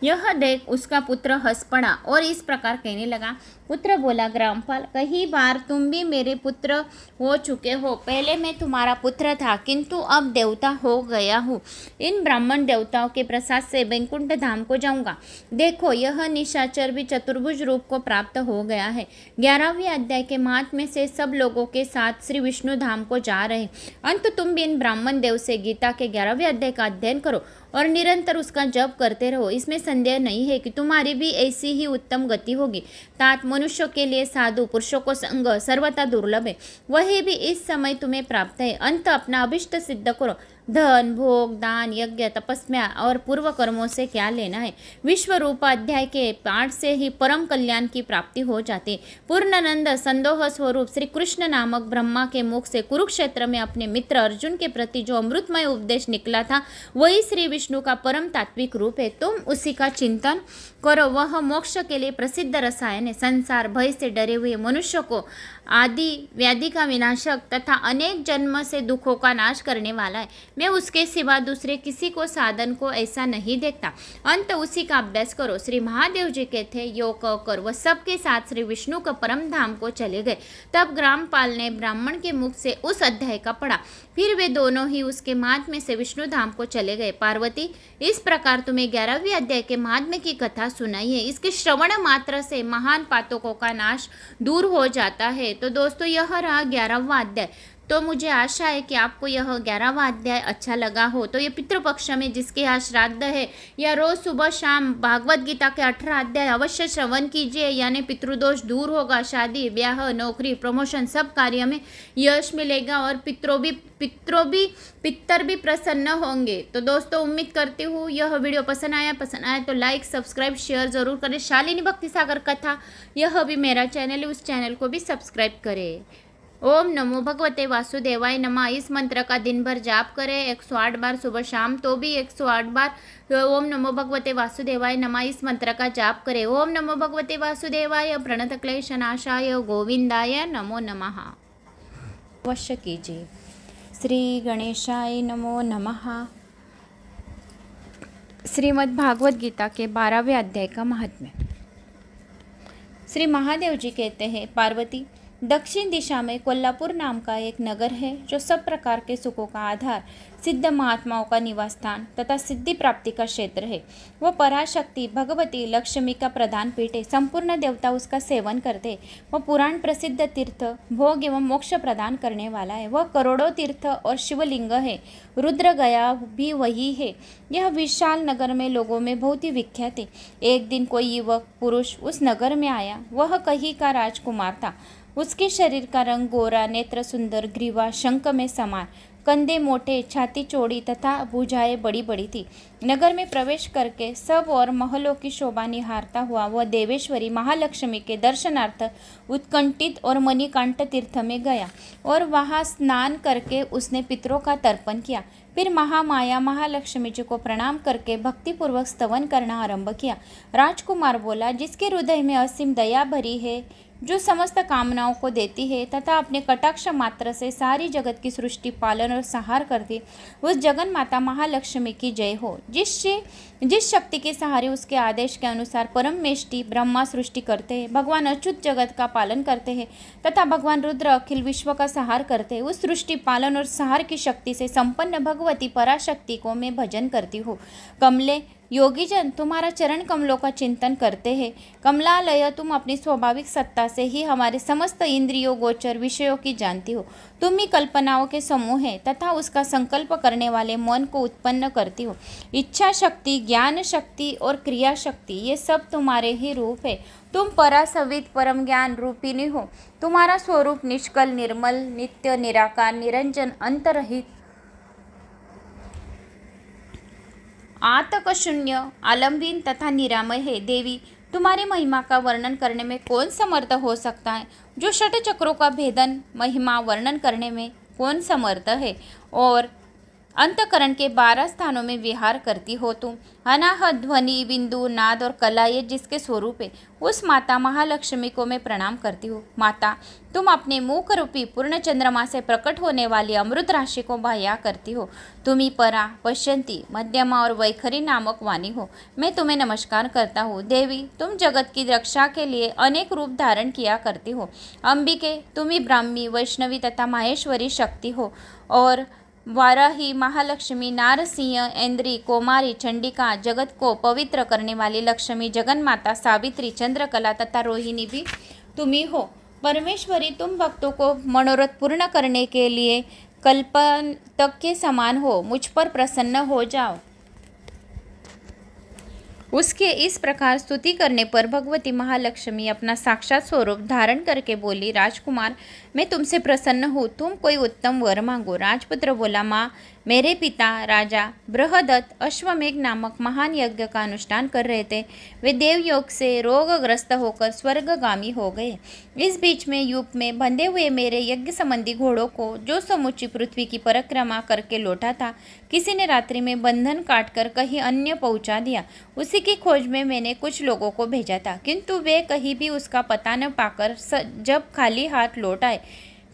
यह देख उसका पुत्र हंस पड़ा और इस प्रकार कहने लगा। पुत्र बोला, ग्रामपाल, कई बार तुम भी मेरे पुत्र हो चुके हो। पहले मैं तुम्हारा पुत्र था, किंतु अब देवता हो गया हूँ। इन ब्राह्मण देवताओं के प्रसाद से वैकुंठ धाम को जाऊंगा। देखो, यह निशाचर भी चतुर्भुज रूप को प्राप्त हो गया है। 11वें अध्याय के महात्म्य से सब लोगों के साथ श्री विष्णु धाम को जा रहे। अंत तुम भी इन ब्राह्मण देव से गीता के 11वें अध्याय का अध्ययन करो और निरंतर उसका जप करते रहो। इसमें संदेह नहीं है कि तुम्हारी भी ऐसी ही उत्तम गति होगी। तात मनुष्यों के लिए साधु पुरुषों को संग सर्वथा दुर्लभ है, वही भी इस समय तुम्हें प्राप्त है। अंत अपना अभिष्ट सिद्ध करो। धन, भोग, दान, यज्ञ, तपस्या और पूर्व कर्मों से क्या लेना है। विश्व रूप अध्याय के पाठ से ही परम कल्याण की प्राप्ति हो जाती है। पूर्णानंद संदोह स्वरूप श्री कृष्ण नामक ब्रह्मा के मुख से कुरुक्षेत्र में अपने मित्र अर्जुन के प्रति जो अमृतमय उपदेश निकला था वही श्री विष्णु का परम तात्विक रूप है। तुम उसी का चिंतन करो। वह मोक्ष के लिए प्रसिद्ध रसायन है। संसार भय से डरे हुए मनुष्य को आदि व्याधि का विनाशक तथा अनेक जन्म से दुखों का नाश करने वाला है। मैं उसके सिवा दूसरे किसी को साधन को ऐसा नहीं देखता। अंत उसी का अभ्यास करो। श्री महादेव जी कहते योग कर वह सबके साथ श्री विष्णु का परम धाम को चले गए। तब ग्रामपाल ने ब्राह्मण के मुख से उस अध्याय का पढ़ा। फिर वे दोनों ही उसके महात्म्य से विष्णु धाम को चले गए। पार्वती, इस प्रकार तुम्हें 11वें अध्याय के महात्म्य की कथा सुनाई है। इसके श्रवण मात्र से महान पातकों का नाश दूर हो जाता है। तो दोस्तों, यह रहा 11वां अध्याय। तो मुझे आशा है कि आपको यह 11वां अध्याय अच्छा लगा हो। तो ये पितृपक्ष में जिसके यहाँ श्राद्ध है या रोज सुबह शाम भागवत गीता के 18 अध्याय अवश्य श्रवण कीजिए, यानी पितृदोष दूर होगा। शादी, ब्याह, नौकरी, प्रमोशन सब कार्य में यश मिलेगा और पितर भी प्रसन्न होंगे। तो दोस्तों, उम्मीद करती हूँ यह वीडियो पसंद आया तो लाइक, सब्सक्राइब, शेयर जरूर करें। शालिनी भक्ति सागर कथा यह भी मेरा चैनल है, उस चैनल को भी सब्सक्राइब करें। ओम नमो भगवते वासुदेवाय नमः। इस मंत्र का दिन भर जाप करें 108 बार, सुबह शाम तो भी 108 बार ओम नमो भगवते वासुदेवाय नमः इस मंत्र का जाप करें। ओम नमो भगवते वासुदेवाय प्रणत क्लेशनाशाय गोविंदाय नमो नमः अवश्य कीजिए। श्री गणेशाय नमो नमः। श्रीमद् भागवत गीता के 12वें अध्याय का महात्म्य। श्री महादेव जी कहते हैं, पार्वती, दक्षिण दिशा में कोल्हापुर नाम का एक नगर है जो सब प्रकार के सुखों का आधार, सिद्ध महात्माओं का निवास स्थान तथा सिद्धि प्राप्ति का क्षेत्र है। वह पराशक्ति भगवती लक्ष्मी का प्रधान पीठ है। संपूर्ण देवता उसका सेवन करते। वह पुराण प्रसिद्ध तीर्थ, भोग एवं मोक्ष प्रदान करने वाला है। वह करोड़ों तीर्थ और शिवलिंग है। रुद्र गया भी वही है। यह विशाल नगर में लोगों में बहुत ही विख्यात है। एक दिन कोई युवक पुरुष उस नगर में आया। वह कहीं का राजकुमार था। उसके शरीर का रंग गोरा, नेत्र सुंदर, ग्रीवा शंख में समान, कंधे मोटे, छाती चौड़ी तथा भुजाएं बड़ी बड़ी थी। नगर में प्रवेश करके सब और महलों की शोभा निहारता हुआ वह देवेश्वरी महालक्ष्मी के दर्शनार्थ उत्कंठित और मणिकांठ तीर्थ में गया और वहां स्नान करके उसने पितरों का तर्पण किया। फिर महामाया महालक्ष्मी जी को प्रणाम करके भक्तिपूर्वक स्तवन करना आरंभ किया। राजकुमार बोला, जिसके हृदय में असीम दया भरी है, जो समस्त कामनाओं को देती है तथा अपने कटाक्ष मात्र से सारी जगत की सृष्टि, पालन और संहार करती, उस जगन माता महालक्ष्मी की जय हो। जिस शक्ति के सहारे उसके आदेश के अनुसार परमेष्टि ब्रह्मा सृष्टि करते हैं, भगवान अच्युत जगत का पालन करते हैं तथा भगवान रुद्र अखिल विश्व का संहार करते हैं, उस सृष्टि, पालन और संहार की शक्ति से संपन्न भगवती पराशक्ति को मैं भजन करती हूँ। कमले, योगीजन तुम्हारा चरण कमलों का चिंतन करते हैं। कमलालय, तुम अपनी स्वाभाविक सत्ता से ही हमारे समस्त इंद्रियों गोचर विषयों की जानती हो। तुम ही कल्पनाओं के समूह है तथा उसका संकल्प करने वाले मन को उत्पन्न करती हो। इच्छा शक्ति, ज्ञान शक्ति और क्रिया शक्ति ये सब तुम्हारे ही रूप है। तुम परासवित परम ज्ञान रूपिणी हो। तुम्हारा स्वरूप निष्कल, निर्मल, नित्य, निराकार, निरंजन, अंतरहित, आतक शून्य, आलम्बीन तथा निरामय है। देवी, तुम्हारी महिमा का वर्णन करने में कौन समर्थ हो सकता है? जो षट चक्रों का भेदन महिमा वर्णन करने में कौन समर्थ है? और अंतकरण के 12 स्थानों में विहार करती हो तुम। अनाहत, ध्वनि, बिंदु, नाद और कला ये जिसके स्वरूप है, उस माता महालक्ष्मी को मैं प्रणाम करती हूँ। माता, तुम अपने मुख रूपी पूर्ण चंद्रमा से प्रकट होने वाली अमृत राशि को बाह्या करती हो। तुम ही परा, पश्यंती, मध्यमा और वैखरी नामक वाणी हो। मैं तुम्हें नमस्कार करता हूँ। देवी, तुम जगत की रक्षा के लिए अनेक रूप धारण किया करती हो। अंबिके, तुम ही ब्राह्मी, वैष्णवी तथा माहेश्वरी शक्ति हो। और वाराही, महालक्ष्मी, नारसिंह, ऐन्द्री, कोमारी, चंडिका, जगत को पवित्र करने वाली लक्ष्मी, जगन्माता, सावित्री, चंद्रकला तथा रोहिणी भी तुम ही हो। परमेश्वरी, तुम भक्तों को मनोरथ पूर्ण करने के लिए कल्पतक के समान हो। मुझ पर प्रसन्न हो जाओ। उसके इस प्रकार स्तुति करने पर भगवती महालक्ष्मी अपना साक्षात स्वरूप धारण करके बोली, राजकुमार, मैं तुमसे प्रसन्न हूँ। तुम कोई उत्तम वर मांगो। राजपुत्र बोला, माँ, मेरे पिता राजा बृहदत्त अश्वमेघ नामक महान यज्ञ का अनुष्ठान कर रहे थे। वे देवयोग से रोगग्रस्त होकर स्वर्गगामी हो गए। इस बीच में यूप में बंधे हुए मेरे यज्ञ संबंधी घोड़ों को, जो समूची पृथ्वी की परिक्रमा करके लौटा था, किसी ने रात्रि में बंधन काटकर कहीं अन्य पहुंचा दिया। उसी की खोज में मैंने कुछ लोगों को भेजा था, किंतु वे कहीं भी उसका पता न पाकर जब खाली हाथ लौट आए,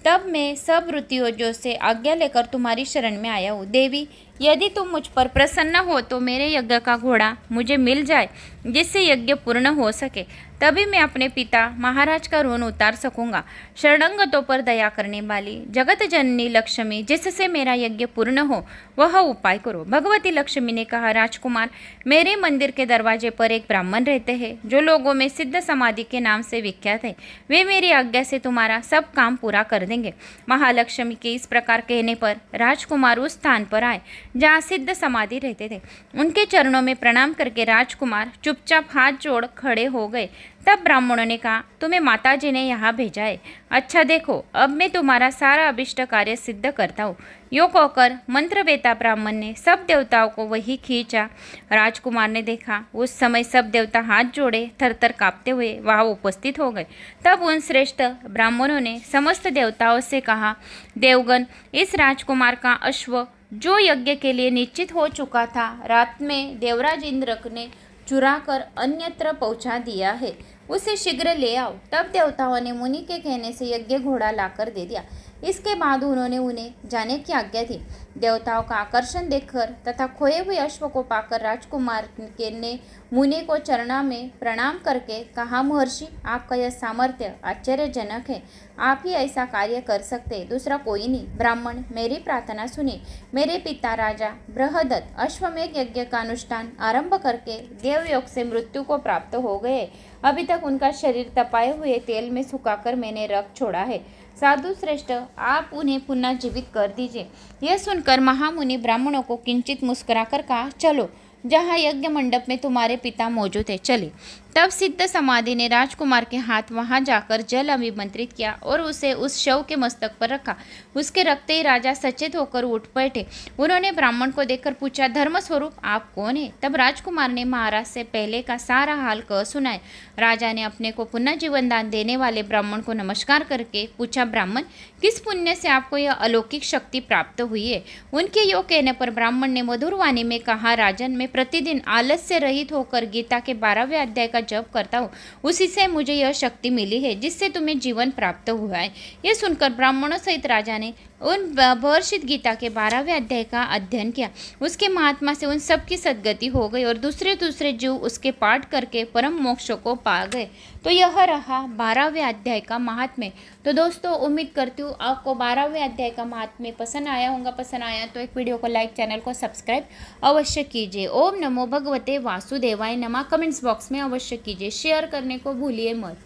तब मैं सब ऋतुजों से आज्ञा लेकर तुम्हारी शरण में आया हूँ। देवी, यदि तुम मुझ पर प्रसन्न हो तो मेरे यज्ञ का घोड़ा मुझे मिल जाए, जिससे यज्ञ पूर्ण हो सके। तभी मैं अपने पिता महाराज का ऋण उतार सकूंगा। शरणागतों पर दया करने वाली जगत जननी लक्ष्मी, जिससे मेरा यज्ञ पूर्ण हो वह उपाय करो। भगवती लक्ष्मी ने कहा, राजकुमार, मेरे मंदिर के दरवाजे पर एक ब्राह्मण रहते हैं जो लोगों में सिद्ध समाधि के नाम से विख्यात है। वे मेरी आज्ञा से तुम्हारा सब काम पूरा कर देंगे। महालक्ष्मी के इस प्रकार कहने पर राजकुमार उस स्थान पर आए जहाँ सिद्ध समाधि रहते थे। उनके चरणों में प्रणाम करके राजकुमार चुपचाप हाथ जोड़ खड़े हो गए। तब ब्राह्मणों ने कहा, तुम्हें माताजी ने यहाँ भेजा है। अच्छा देखो, अब मैं तुम्हारा सारा अभिष्ट कार्य सिद्ध करता हूँ। यो कहकर मंत्रवेता ब्राह्मण ने सब देवताओं को वही खींचा। राजकुमार ने देखा, उस समय सब देवता हाथ जोड़े थरथर कांपते हुए वहाँ उपस्थित हो गए। तब उन श्रेष्ठ ब्राह्मणों ने समस्त देवताओं से कहा, देवगण, इस राजकुमार का अश्व जो यज्ञ के लिए निश्चित हो चुका था, रात में देवराज इंद्र ने चुरा कर अन्यत्र पहुंचा दिया है, उसे शीघ्र ले आओ। तब देवताओं ने मुनि के कहने से यज्ञ घोड़ा लाकर दे दिया। इसके बाद उन्होंने उन्हें जाने की आज्ञा दी। देवताओं का आकर्षण देखकर तथा खोए हुए अश्व को पाकर राजकुमार ने मुनि को चरणा में प्रणाम करके कहा, महर्षि, आपका यह सामर्थ्य आश्चर्यजनक है। आप ही ऐसा कार्य कर सकते हैं, दूसरा कोई नहीं। ब्राह्मण, मेरी प्रार्थना सुनिए। मेरे पिता राजा बृहदत्त अश्वमेध यज्ञ का अनुष्ठान आरंभ करके देवयोग से मृत्यु को प्राप्त हो गए। अभी तक उनका शरीर तपाए हुए तेल में सुखाकर मैंने रख छोड़ा है। साधु श्रेष्ठ, आप उन्हें पुनः जीवित कर दीजिए। यह सुनकर महामुनि ब्राह्मणों को किंचित मुस्कुराकर कहा, चलो, जहाँ यज्ञ मंडप में तुम्हारे पिता मौजूद है, चले। तब सिद्ध समाधि ने राजकुमार के हाथ वहां जाकर जल अभिमंत्रित किया और उसे उस शव के मस्तक पर रखा। उसके रखते ही राजा सचेत होकर उठ बैठे। उन्होंने ब्राह्मण को देखकर पूछा, धर्मस्वरूप, आप कौन है? तब राजकुमार ने महाराज से पहले का सारा हाल कह सुनाए। राजा ने अपने को पुनः जीवन दान देने वाले ब्राह्मण को नमस्कार करके पूछा, ब्राह्मण, किस पुण्य से आपको यह अलौकिक शक्ति प्राप्त हुई है? उनके योग कहने पर ब्राह्मण ने मधुर वाणी में कहा, राजन, मैं प्रतिदिन आलस्य रहित होकर गीता के 12वें अध्याय का जप करता हूँ। उसी से मुझे यह शक्ति मिली है जिससे तुम्हें जीवन प्राप्त हुआ है। यह सुनकर ब्राह्मणों सहित राजा ने उन वर्षित गीता के 12वें अध्याय का अध्ययन किया। उसके महात्मा से उन सब की सद्गति हो गई और दूसरे दूसरे जीव उसके पाठ करके परम मोक्ष को पा गए। तो यह रहा 12वें अध्याय का महात्म्य। तो दोस्तों, उम्मीद करती हूँ आपको 12वें अध्याय का महात्म्य पसंद आया होगा। पसंद आया तो एक वीडियो को लाइक, चैनल को सब्सक्राइब अवश्य कीजिए। ओम नमो भगवते वासुदेवाय नमः कमेंट्स बॉक्स में अवश्य कीजिए। शेयर करने को भूलिए मत।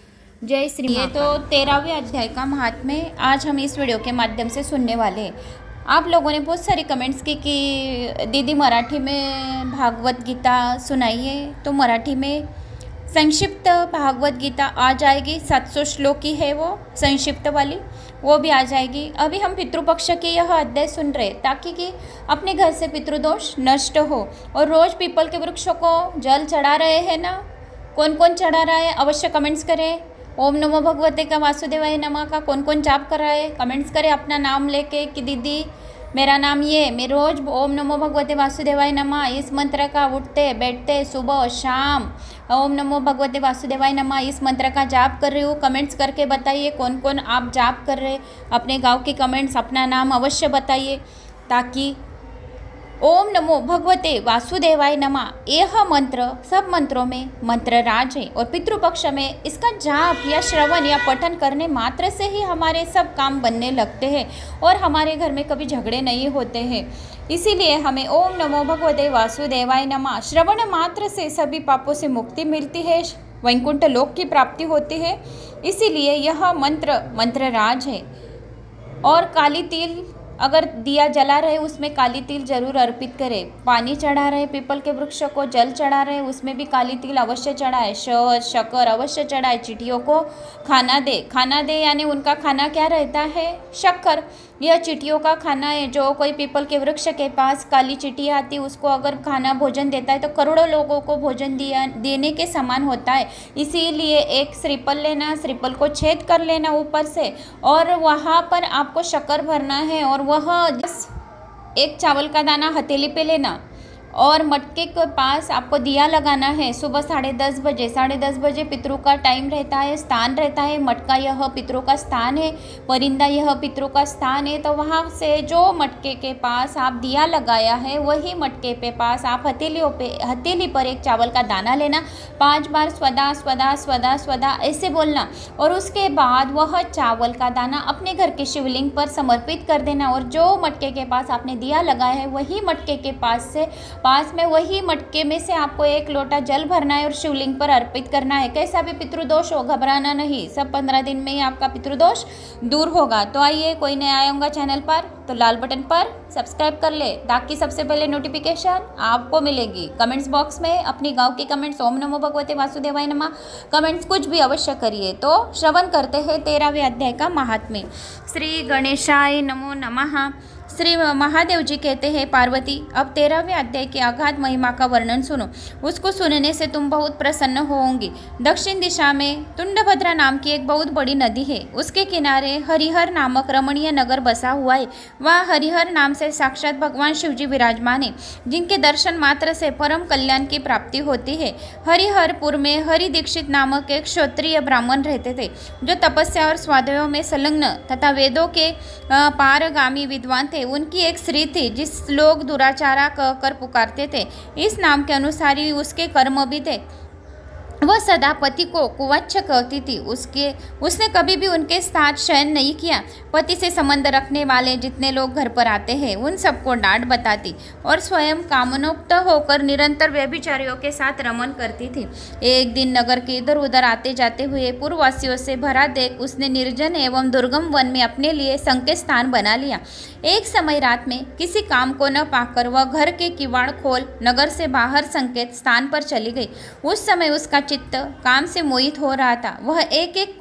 जय श्री। ये तो 13वें अध्याय का महात्म्य आज हम इस वीडियो के माध्यम से सुनने वाले हैं। आप लोगों ने बहुत सारी कमेंट्स की कि दीदी मराठी में भागवत गीता सुनाइए, तो मराठी में संक्षिप्त भागवत गीता आ जाएगी। 700 श्लोक की है वो संक्षिप्त वाली, वो भी आ जाएगी। अभी हम पितृपक्ष की यह अध्याय सुन रहे ताकि कि अपने घर से पितृदोष नष्ट हो। और रोज़ पीपल के वृक्षों को जल चढ़ा रहे हैं ना? कौन कौन चढ़ा रहा है अवश्य कमेंट्स करें। ओम नमो भगवते का वासुदेवाय नमः का कौन कौन जाप कर रहा है कमेंट्स करें अपना नाम लेके कि दीदी मेरा नाम ये, मैं रोज़ ओम नमो भगवते वासुदेवाय नमः इस मंत्र का उठते बैठते सुबह शाम ओम नमो भगवते वासुदेवाय नमः इस मंत्र का जाप कर रही हूँ। कमेंट्स करके बताइए कौन कौन आप जाप कर रहे। अपने गांव के कमेंट्स, अपना नाम अवश्य बताइए ताकि ओम नमो भगवते वासुदेवाय नमः यह मंत्र सब मंत्रों में मंत्र राज है। और पितृपक्ष में इसका जाप या श्रवण या पठन करने मात्र से ही हमारे सब काम बनने लगते हैं और हमारे घर में कभी झगड़े नहीं होते हैं। इसीलिए हमें ओम नमो भगवते वासुदेवाय नमः श्रवण मात्र से सभी पापों से मुक्ति मिलती है, वैकुंठ लोक की प्राप्ति होती है। इसीलिए यह मंत्र राज है। और काली तिल अगर दिया जला रहे उसमें काली तिल जरूर अर्पित करें। पानी चढ़ा रहे पीपल के वृक्ष को, जल चढ़ा रहे उसमें भी काली तिल अवश्य चढ़ाए, शहद शक्कर अवश्य चढ़ाए। चिटियों को खाना दे यानी उनका खाना क्या रहता है? शक्कर। यह चिटियों का खाना है। जो कोई पीपल के वृक्ष के पास काली चिटी आती उसको अगर खाना भोजन देता है तो करोड़ों लोगों को भोजन देने के समान होता है। इसीलिए एक श्रीफल लेना, श्रीफल को छेद कर लेना ऊपर से और वहाँ पर आपको शक्कर भरना है और वह एक चावल का दाना हथेली पे लेना और मटके के पास आपको दिया लगाना है। सुबह 10:30 बजे, 10:30 बजे पितरों का टाइम रहता है, स्थान रहता है। मटका यह पितरों का स्थान है, परिंदा यह पितरों का स्थान है। तो वहाँ से जो मटके के पास आप दिया लगाया है वही मटके पे पास आप हथेली पर एक चावल का दाना लेना, 5 बार स्वदा स्वदा स्वदा स्वदा ऐसे बोलना, और उसके बाद वह चावल का दाना अपने घर के शिवलिंग पर समर्पित कर देना। और जो मटके के पास आपने दिया लगाया है वही मटके के पास में वही मटके में से आपको 1 लोटा जल भरना है और शिवलिंग पर अर्पित करना है। कैसा भी पितृदोष हो घबराना नहीं, सब 15 दिन में ही आपका पितृदोष दूर होगा। तो आइए, कोई नया आया होगा चैनल पर तो लाल बटन पर सब्सक्राइब कर ले ताकि सबसे पहले नोटिफिकेशन आपको मिलेगी। कमेंट्स बॉक्स में अपनी गांव के कमेंट्स ओम नमो भगवते वासुदेवाय नमः कमेंट्स कुछ भी अवश्य करिए। तो श्रवण करते हैं 13वें अध्याय का महात्म्य। श्री गणेशाय नमो नमः। श्री महादेव जी कहते हैं, पार्वती अब 13वें अध्याय की अगाध महिमा का वर्णन सुनो। उसको सुनने से तुम बहुत प्रसन्न होंगी। दक्षिण दिशा में तुंडभद्रा नाम की एक बहुत बड़ी नदी है। उसके किनारे हरिहर नामक रमणीय नगर बसा हुआ है। वह हरिहर नाम से साक्षात भगवान शिवजी विराजमान है, जिनके दर्शन मात्र से परम कल्याण की प्राप्ति होती है। हरिहरपुर में हरि दीक्षित नामक एक क्षत्रिय ब्राह्मण रहते थे, जो तपस्या और स्वाध्यायों में संलग्न तथा वेदों के पारगामी विद्वान थे। उनकी एक स्त्री थी जिस लोग दुराचारा कहकर पुकारते थे। इस नाम के अनुसार ही उसके कर्म भी थे। वह सदा पति को कुवच्छ कहती थी। उसने कभी भी उनके साथ शयन नहीं किया। पति से संबंध रखने वाले जितने लोग घर पर आते हैं उन सबको डांट बताती और स्वयं कामनोक्त होकर निरंतर व्यभिचारियों के साथ रमन करती थी। एक दिन नगर के इधर उधर आते जाते हुए पूर्ववासियों से भरा देख उसने निर्जन एवं दुर्गम वन में अपने लिए संकेत स्थान बना लिया। एक समय रात में किसी काम को न पाकर वह घर के किवाड़ खोल नगर से बाहर संकेत स्थान पर चली गई। उस समय उसका चित्त काम से मोहित हो रहा था। वह एक एक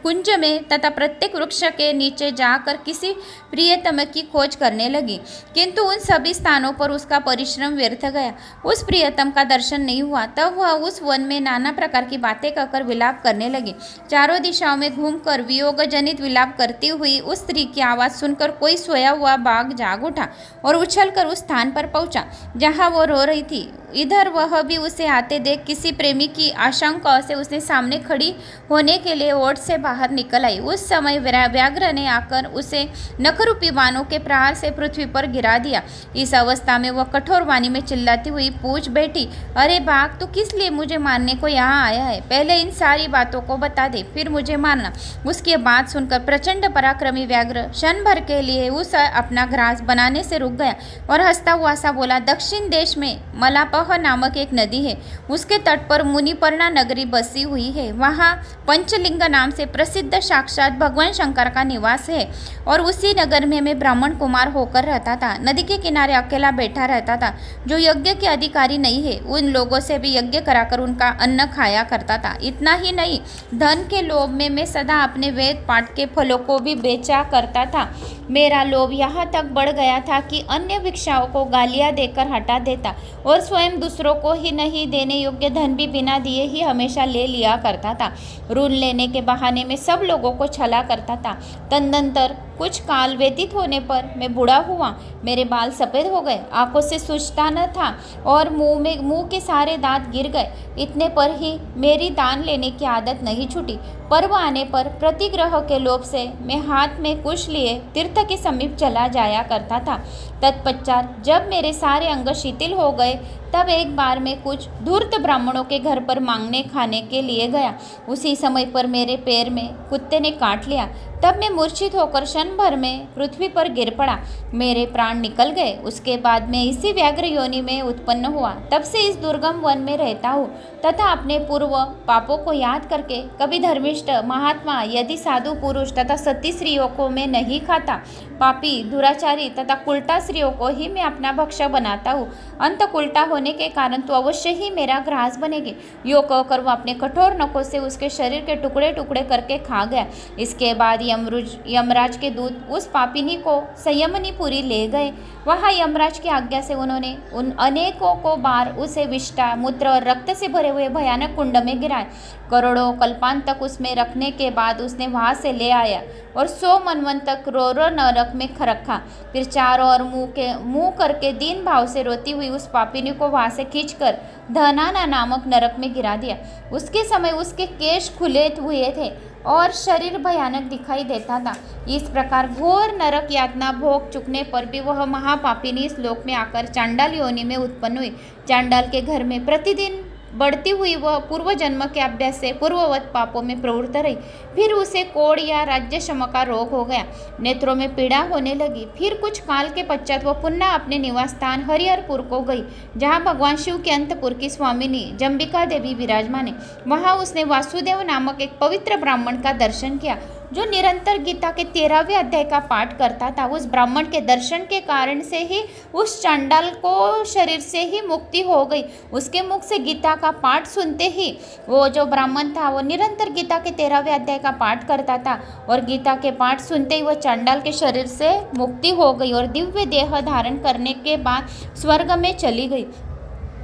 कुंज में तथा प्रत्येक वृक्ष के नीचे जाकर किसी प्रियतम की खोज करने लगी, किंतु उन सभी स्थानों पर उसका परिश्रम व्यर्थ गया। उस प्रियतम का दर्शन नहीं हुआ। तब वह उस वन में नाना प्रकार की बातें कहकर विलाप करने लगी। चारों दिशाओं में घूमकर वियोग जनित विलाप करती हुई उस स्त्री की आवाज सुनकर कोई सोया हुआ बाघ जाग उठा और उछलकर उस स्थान पर पहुंचा जहां वो रो रही थी। इधर वह भी उसे आते देख किसी प्रेमी की आशंका से उसने सामने खड़ी होने के लिए ओट से बाहर निकल आई। उस समय व्याघ्र ने आकर उसे नखरूपी बाणों के प्रहार से पृथ्वी पर गिरा दिया। इस अवस्था में वह कठोर वाणी में चिल्लाती हुई पूछ बैठी, अरे बाघ, तू किस लिए मुझे मारने को यहाँ आया है? पहले इन सारी बातों को बता दे, फिर मुझे मारना। उसकी बात सुनकर प्रचंड पराक्रमी व्याघ्र क्षण भर के लिए उस अपना ग्रास बनाने से रुक गया और हंसता हुआ सा बोला, दक्षिण देश में मलापह नामक एक नदी है। उसके तट पर मुनिपर्णा नगरी बसी हुई है। वहाँ पंचलिंग नाम से प्रसिद्ध साक्षात भगवान शंकर का निवास है और उसी नगर में मैं ब्राह्मण कुमार होकर रहता था। नदी के किनारे अकेला बैठा रहता था। जो यज्ञ के अधिकारी नहीं है उन लोगों से भी यज्ञ कराकर उनका अन्न खाया करता था। इतना ही नहीं, धन के लोभ में मैं सदा अपने वेद पाठ के फलों को भी बेचा करता था। मेरा लोभ यहाँ तक बढ़ गया था कि अन्य भिक्षाओं को गालियाँ देकर हटा देता और स्वयं दूसरों को ही नहीं देने योग्य धन भी बिना दिए ही हमेशा ले लिया करता था। ऋण लेने के बहाने में सब लोगों को छला करता था। तदनंतर कुछ काल व्यतीत होने पर मैं बूढ़ा हुआ। मेरे बाल सफ़ेद हो गए, आंखों से सूझता न था और मुंह के सारे दांत गिर गए। इतने पर ही मेरी दान लेने की आदत नहीं छूटी। पर्व आने पर प्रतिग्रह के लोभ से मैं हाथ में कुश लिए तीर्थ के समीप चला जाया करता था। तत्पश्चात जब मेरे सारे अंग शिथिल हो गए तब एक बार मैं कुछ धूर्त ब्राह्मणों के घर पर मांगने खाने के लिए गया। उसी समय पर मेरे पैर में कुत्ते ने काट लिया। तब मैं मूर्छित होकर क्षण भर में पृथ्वी पर गिर पड़ा। मेरे प्राण निकल गए। उसके बाद मैं इसी व्याघ्र योनि में उत्पन्न हुआ। तब से इस दुर्गम वन में रहता हूँ तथा अपने पूर्व पापों को याद करके कभी धर्मिष्ठ महात्मा यदि साधु पुरुष तथा सती स्त्रियों को मैं नहीं खाता। पापी, दुराचारी तथा कुल्टा स्त्रियों को ही मैं अपना भक्ष्य बनाता हूँ। अंत उल्टा होने के कारण तो अवश्य ही मेरा ग्रास बनेगी। यो कहकर वह अपने कठोर नखों से उसके शरीर के टुकड़े टुकड़े करके खा गया। इसके बाद यमराज के दूत उस पापिनी को संयमनीपुरी ले गए। वहाँ यमराज की आज्ञा से उन्होंने उन अनेकों को बार उसे विष्ठा, मूत्र और रक्त से भरे हुए भयानक कुंड में गिराए। करोड़ों कल्पांत तक उसमें रखने के बाद उसने वहाँ से ले आया और 100 मनवन तक रो नरक में रखा। फिर चारों ओर मुंह करके दीन भाव से रोती हुई उस पापिनी को वहाँ से खींचकर धनाना नामक नरक में गिरा दिया। उसके समय उसके केश खुले हुए थे और शरीर भयानक दिखाई देता था। इस प्रकार घोर नरक यातना भोग चुकने पर भी वह महापापिनी इस लोक में आकर चांडाल योनि में उत्पन्न हुई। चांडाल के घर में प्रतिदिन बढ़ती हुई वह पूर्व जन्म के अभ्यास से पूर्ववत पापों में प्रवृत्त रही। फिर उसे कोढ़ या राज्य शम का रोग हो गया, नेत्रों में पीड़ा होने लगी। फिर कुछ काल के पश्चात वह पुनः अपने निवास स्थान हरिहरपुर को गई, जहाँ भगवान शिव के अंतपुर की स्वामिनी जम्बिका देवी विराजमान है। वहाँ उसने वासुदेव नामक एक पवित्र ब्राह्मण का दर्शन किया, जो निरंतर गीता के 13वें अध्याय का पाठ करता था। उस ब्राह्मण के दर्शन के कारण से ही उस चांडाल को शरीर से ही मुक्ति हो गई। उसके मुख से गीता का पाठ सुनते ही वो जो ब्राह्मण था वो निरंतर गीता के 13वें अध्याय का पाठ करता था और गीता के पाठ सुनते ही वो चांडाल के शरीर से मुक्ति हो गई और दिव्य देह धारण करने के बाद स्वर्ग में चली गई।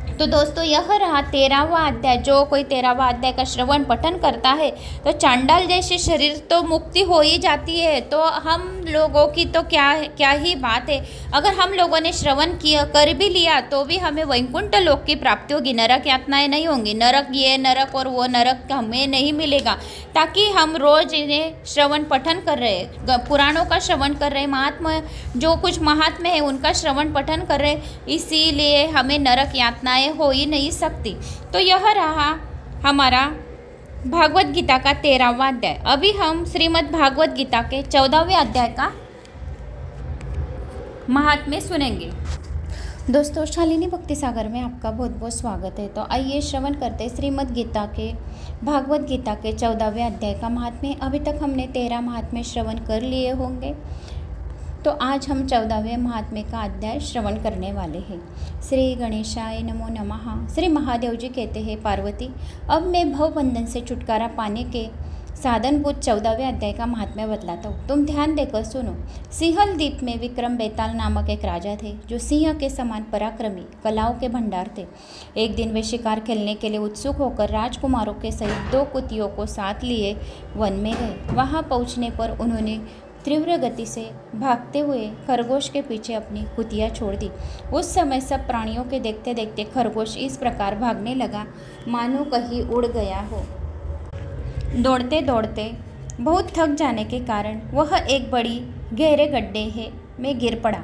तो दोस्तों यह रहा 13वां अध्याय। जो कोई 13वां अध्याय का श्रवण पठन करता है तो चांडाल जैसे शरीर तो मुक्ति हो ही जाती है, तो हम लोगों की तो क्या ही बात है। अगर हम लोगों ने श्रवण किया कर भी लिया तो भी हमें वैकुंठ लोक की प्राप्ति होगी, नरक यातनाएं नहीं होंगी। नरक ये नरक और वो नरक हमें नहीं मिलेगा, ताकि हम रोज इन्हें श्रवण पठन कर रहे, पुराणों का श्रवण कर रहे, महात्मा जो कुछ महात्मा है उनका श्रवण पठन कर रहे, इसीलिए हमें नरक यातनाएं हो ही नहीं सकती। तो यह रहा हमारा भागवत गीता का 13वां अध्याय। अभी हम श्रीमद् भागवत गीता के 14वें अध्याय का महात्म्य सुनेंगे। दोस्तों शालिनी भक्ति सागर में आपका बहुत बहुत स्वागत है। तो आइए श्रवण करते श्रीमद् गीता के भागवत गीता के 14वें अध्याय का महात्म्य। अभी तक हमने 13 महात्म्य श्रवण कर लिए होंगे, तो आज हम 14वें महात्म्य का अध्याय श्रवण करने वाले हैं। श्री गणेशाय नमो नमः। श्री महादेव जी कहते हैं, पार्वती अब मैं भवबंधन से छुटकारा पाने के साधनभूत 14वें अध्याय का महात्म्य बतलाता हूँ, तुम ध्यान देकर सुनो। सिंहल द्वीप में विक्रम बेताल नामक एक राजा थे, जो सिंह के समान पराक्रमी कलाओं के भंडार थे। एक दिन वे शिकार खेलने के लिए उत्सुक होकर राजकुमारों के सहित 2 कुतियों को साथ लिए वन में गए। वहाँ पहुँचने पर उन्होंने तीव्र गति से भागते हुए खरगोश के पीछे अपनी कुतिया छोड़ दी। उस समय सब प्राणियों के देखते देखते खरगोश इस प्रकार भागने लगा मानो कहीं उड़ गया हो। दौड़ते दौड़ते बहुत थक जाने के कारण वह एक बड़ी गहरे गड्ढे में गिर पड़ा।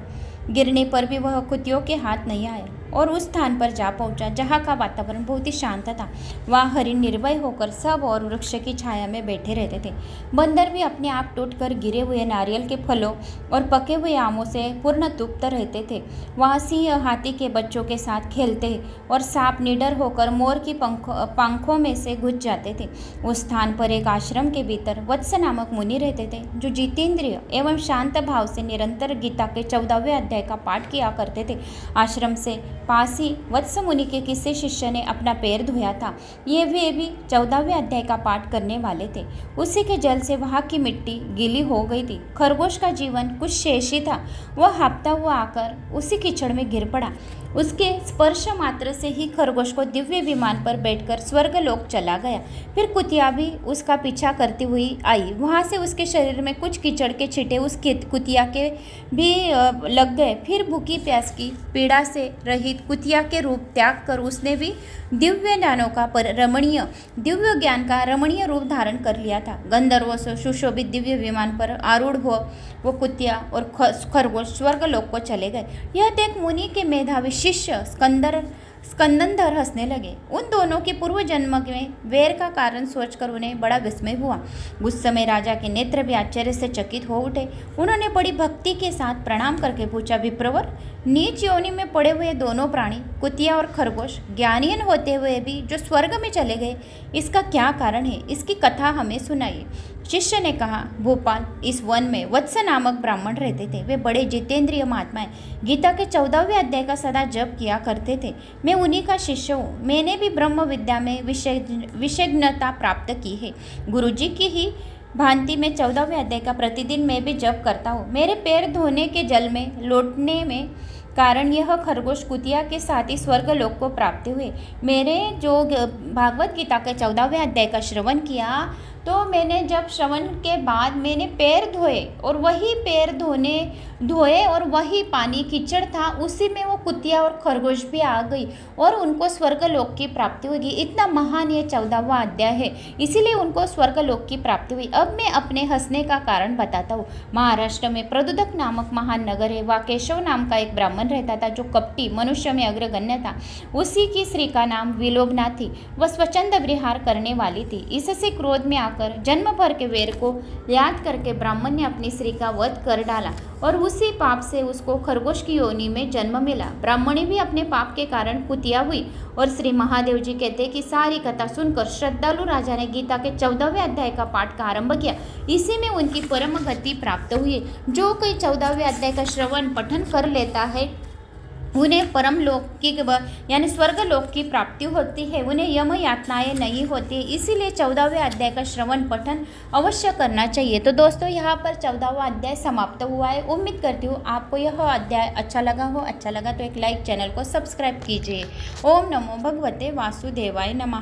गिरने पर भी वह कुतियों के हाथ नहीं आया और उस स्थान पर जा पहुंचा जहां का वातावरण बहुत ही शांत था। वहाँ हरिण निर्भय होकर सब और वृक्ष की छाया में बैठे रहते थे। बंदर भी अपने आप टूटकर गिरे हुए नारियल के फलों और पके हुए आमों से पूर्ण तृप्त रहते थे। वहाँ सिंह हाथी के बच्चों के साथ खेलते और सांप निडर होकर मोर की पंखों में से घुस जाते थे। उस स्थान पर एक आश्रम के भीतर वत्स नामक मुनि रहते थे, जो जितेंद्रिय एवं शांत भाव से निरंतर गीता के 14वें अध्याय का पाठ किया करते थे। आश्रम से पास ही वत्स मुनि के किसी शिष्य ने अपना पैर धोया था। ये वे भी 14वें अध्याय का पाठ करने वाले थे। उसी के जल से वहाँ की मिट्टी गीली हो गई थी। खरगोश का जीवन कुछ शेष ही था। वह हाँफता हुआ आकर उसी कीचड़ में गिर पड़ा। उसके स्पर्श मात्र से ही खरगोश को दिव्य विमान पर बैठकर स्वर्गलोक चला गया। फिर कुतिया भी उसका पीछा करती हुई आई। वहाँ से उसके शरीर में कुछ कीचड़ के छिटे उस कुतिया के भी लग गए। फिर भूखी प्यास की पीड़ा से रहित कुतिया के रूप त्याग कर उसने भी दिव्य ज्ञान का रमणीय रूप धारण कर लिया था। गंधर्वों से सुशोभित दिव्य विमान पर आरूढ़ हो वो कुतिया और खरगोश स्वर्गलोक को चले गए। यह देख मुनि के मेधावी शिष्य स्कंदधर हंसने लगे। उन दोनों के पूर्व जन्म में वैर का कारण सोचकर उन्हें बड़ा विस्मय हुआ। उस समय राजा के नेत्र भी आश्चर्य से चकित हो उठे। उन्होंने बड़ी भक्ति के साथ प्रणाम करके पूछा, विप्रवर, नीच योनि में पड़े हुए दोनों प्राणी कुतिया और खरगोश ज्ञानीन होते हुए भी जो स्वर्ग में चले गए, इसका क्या कारण है? इसकी कथा हमें सुनाइए। शिष्य ने कहा, भोपाल इस वन में वत्स नामक ब्राह्मण रहते थे। वे बड़े जितेंद्रिय महात्मा हैं। गीता के 14वें अध्याय का सदा जप किया करते थे। मैं उन्हीं का शिष्य हूँ। मैंने भी ब्रह्म विद्या में विशेषज्ञता प्राप्त की है। गुरुजी की ही भांति में 14वें अध्याय का प्रतिदिन मैं भी जप करता हूँ। मेरे पैर धोने के जल में लौटने में कारण यह खरगोश कुतिया के साथ ही स्वर्ग लोक को प्राप्ति हुई। मेरे जो भागवत गीता के 14वें अध्याय का श्रवण किया तो मैंने जब श्रवण के बाद मैंने पैर धोए और वही पैर धोए और वही पानी कीचड़ था, उसी में वो कुतिया और खरगोश भी आ गई और उनको स्वर्ग लोक की प्राप्ति होगी। इतना महान ये 14वां अध्याय है, इसीलिए उनको स्वर्ग लोक की प्राप्ति हुई। अब मैं अपने हंसने का कारण बताता हूँ। महाराष्ट्र में प्रदुदक नामक महान नगर है। वहाँ केशव नाम का एक ब्राह्मण रहता था जो कपटी मनुष्य में अग्रगण्य था। उसी की स्त्री का नाम विलोभना थी। वह स्वच्छंद विहार करने वाली थी। इससे क्रोध में आकर जन्म भर के वैर को याद करके ब्राह्मण ने अपनी स्त्री का वध कर डाला और उसी पाप से उसको खरगोश की योनि में जन्म मिला। ब्राह्मणी भी अपने पाप के कारण कुतिया हुई और श्री महादेव जी कहते हैं कि सारी कथा सुनकर श्रद्धालु राजा ने गीता के 14वें अध्याय का पाठ का आरंभ किया। इसी में उनकी परम गति प्राप्त हुई। जो कोई 14वें अध्याय का श्रवण पठन कर लेता है उन्हें परम लोक की यानी स्वर्ग लोक की प्राप्ति होती है, उन्हें यम यातनाएं नहीं होती। इसीलिए 14वें अध्याय का श्रवण पठन अवश्य करना चाहिए। तो दोस्तों यहाँ पर 14वां अध्याय समाप्त हुआ है। उम्मीद करती हूँ आपको यह अध्याय अच्छा लगा हो। अच्छा लगा तो एक लाइक, चैनल को सब्सक्राइब कीजिए। ओम नमो भगवते वासुदेवाय नमः।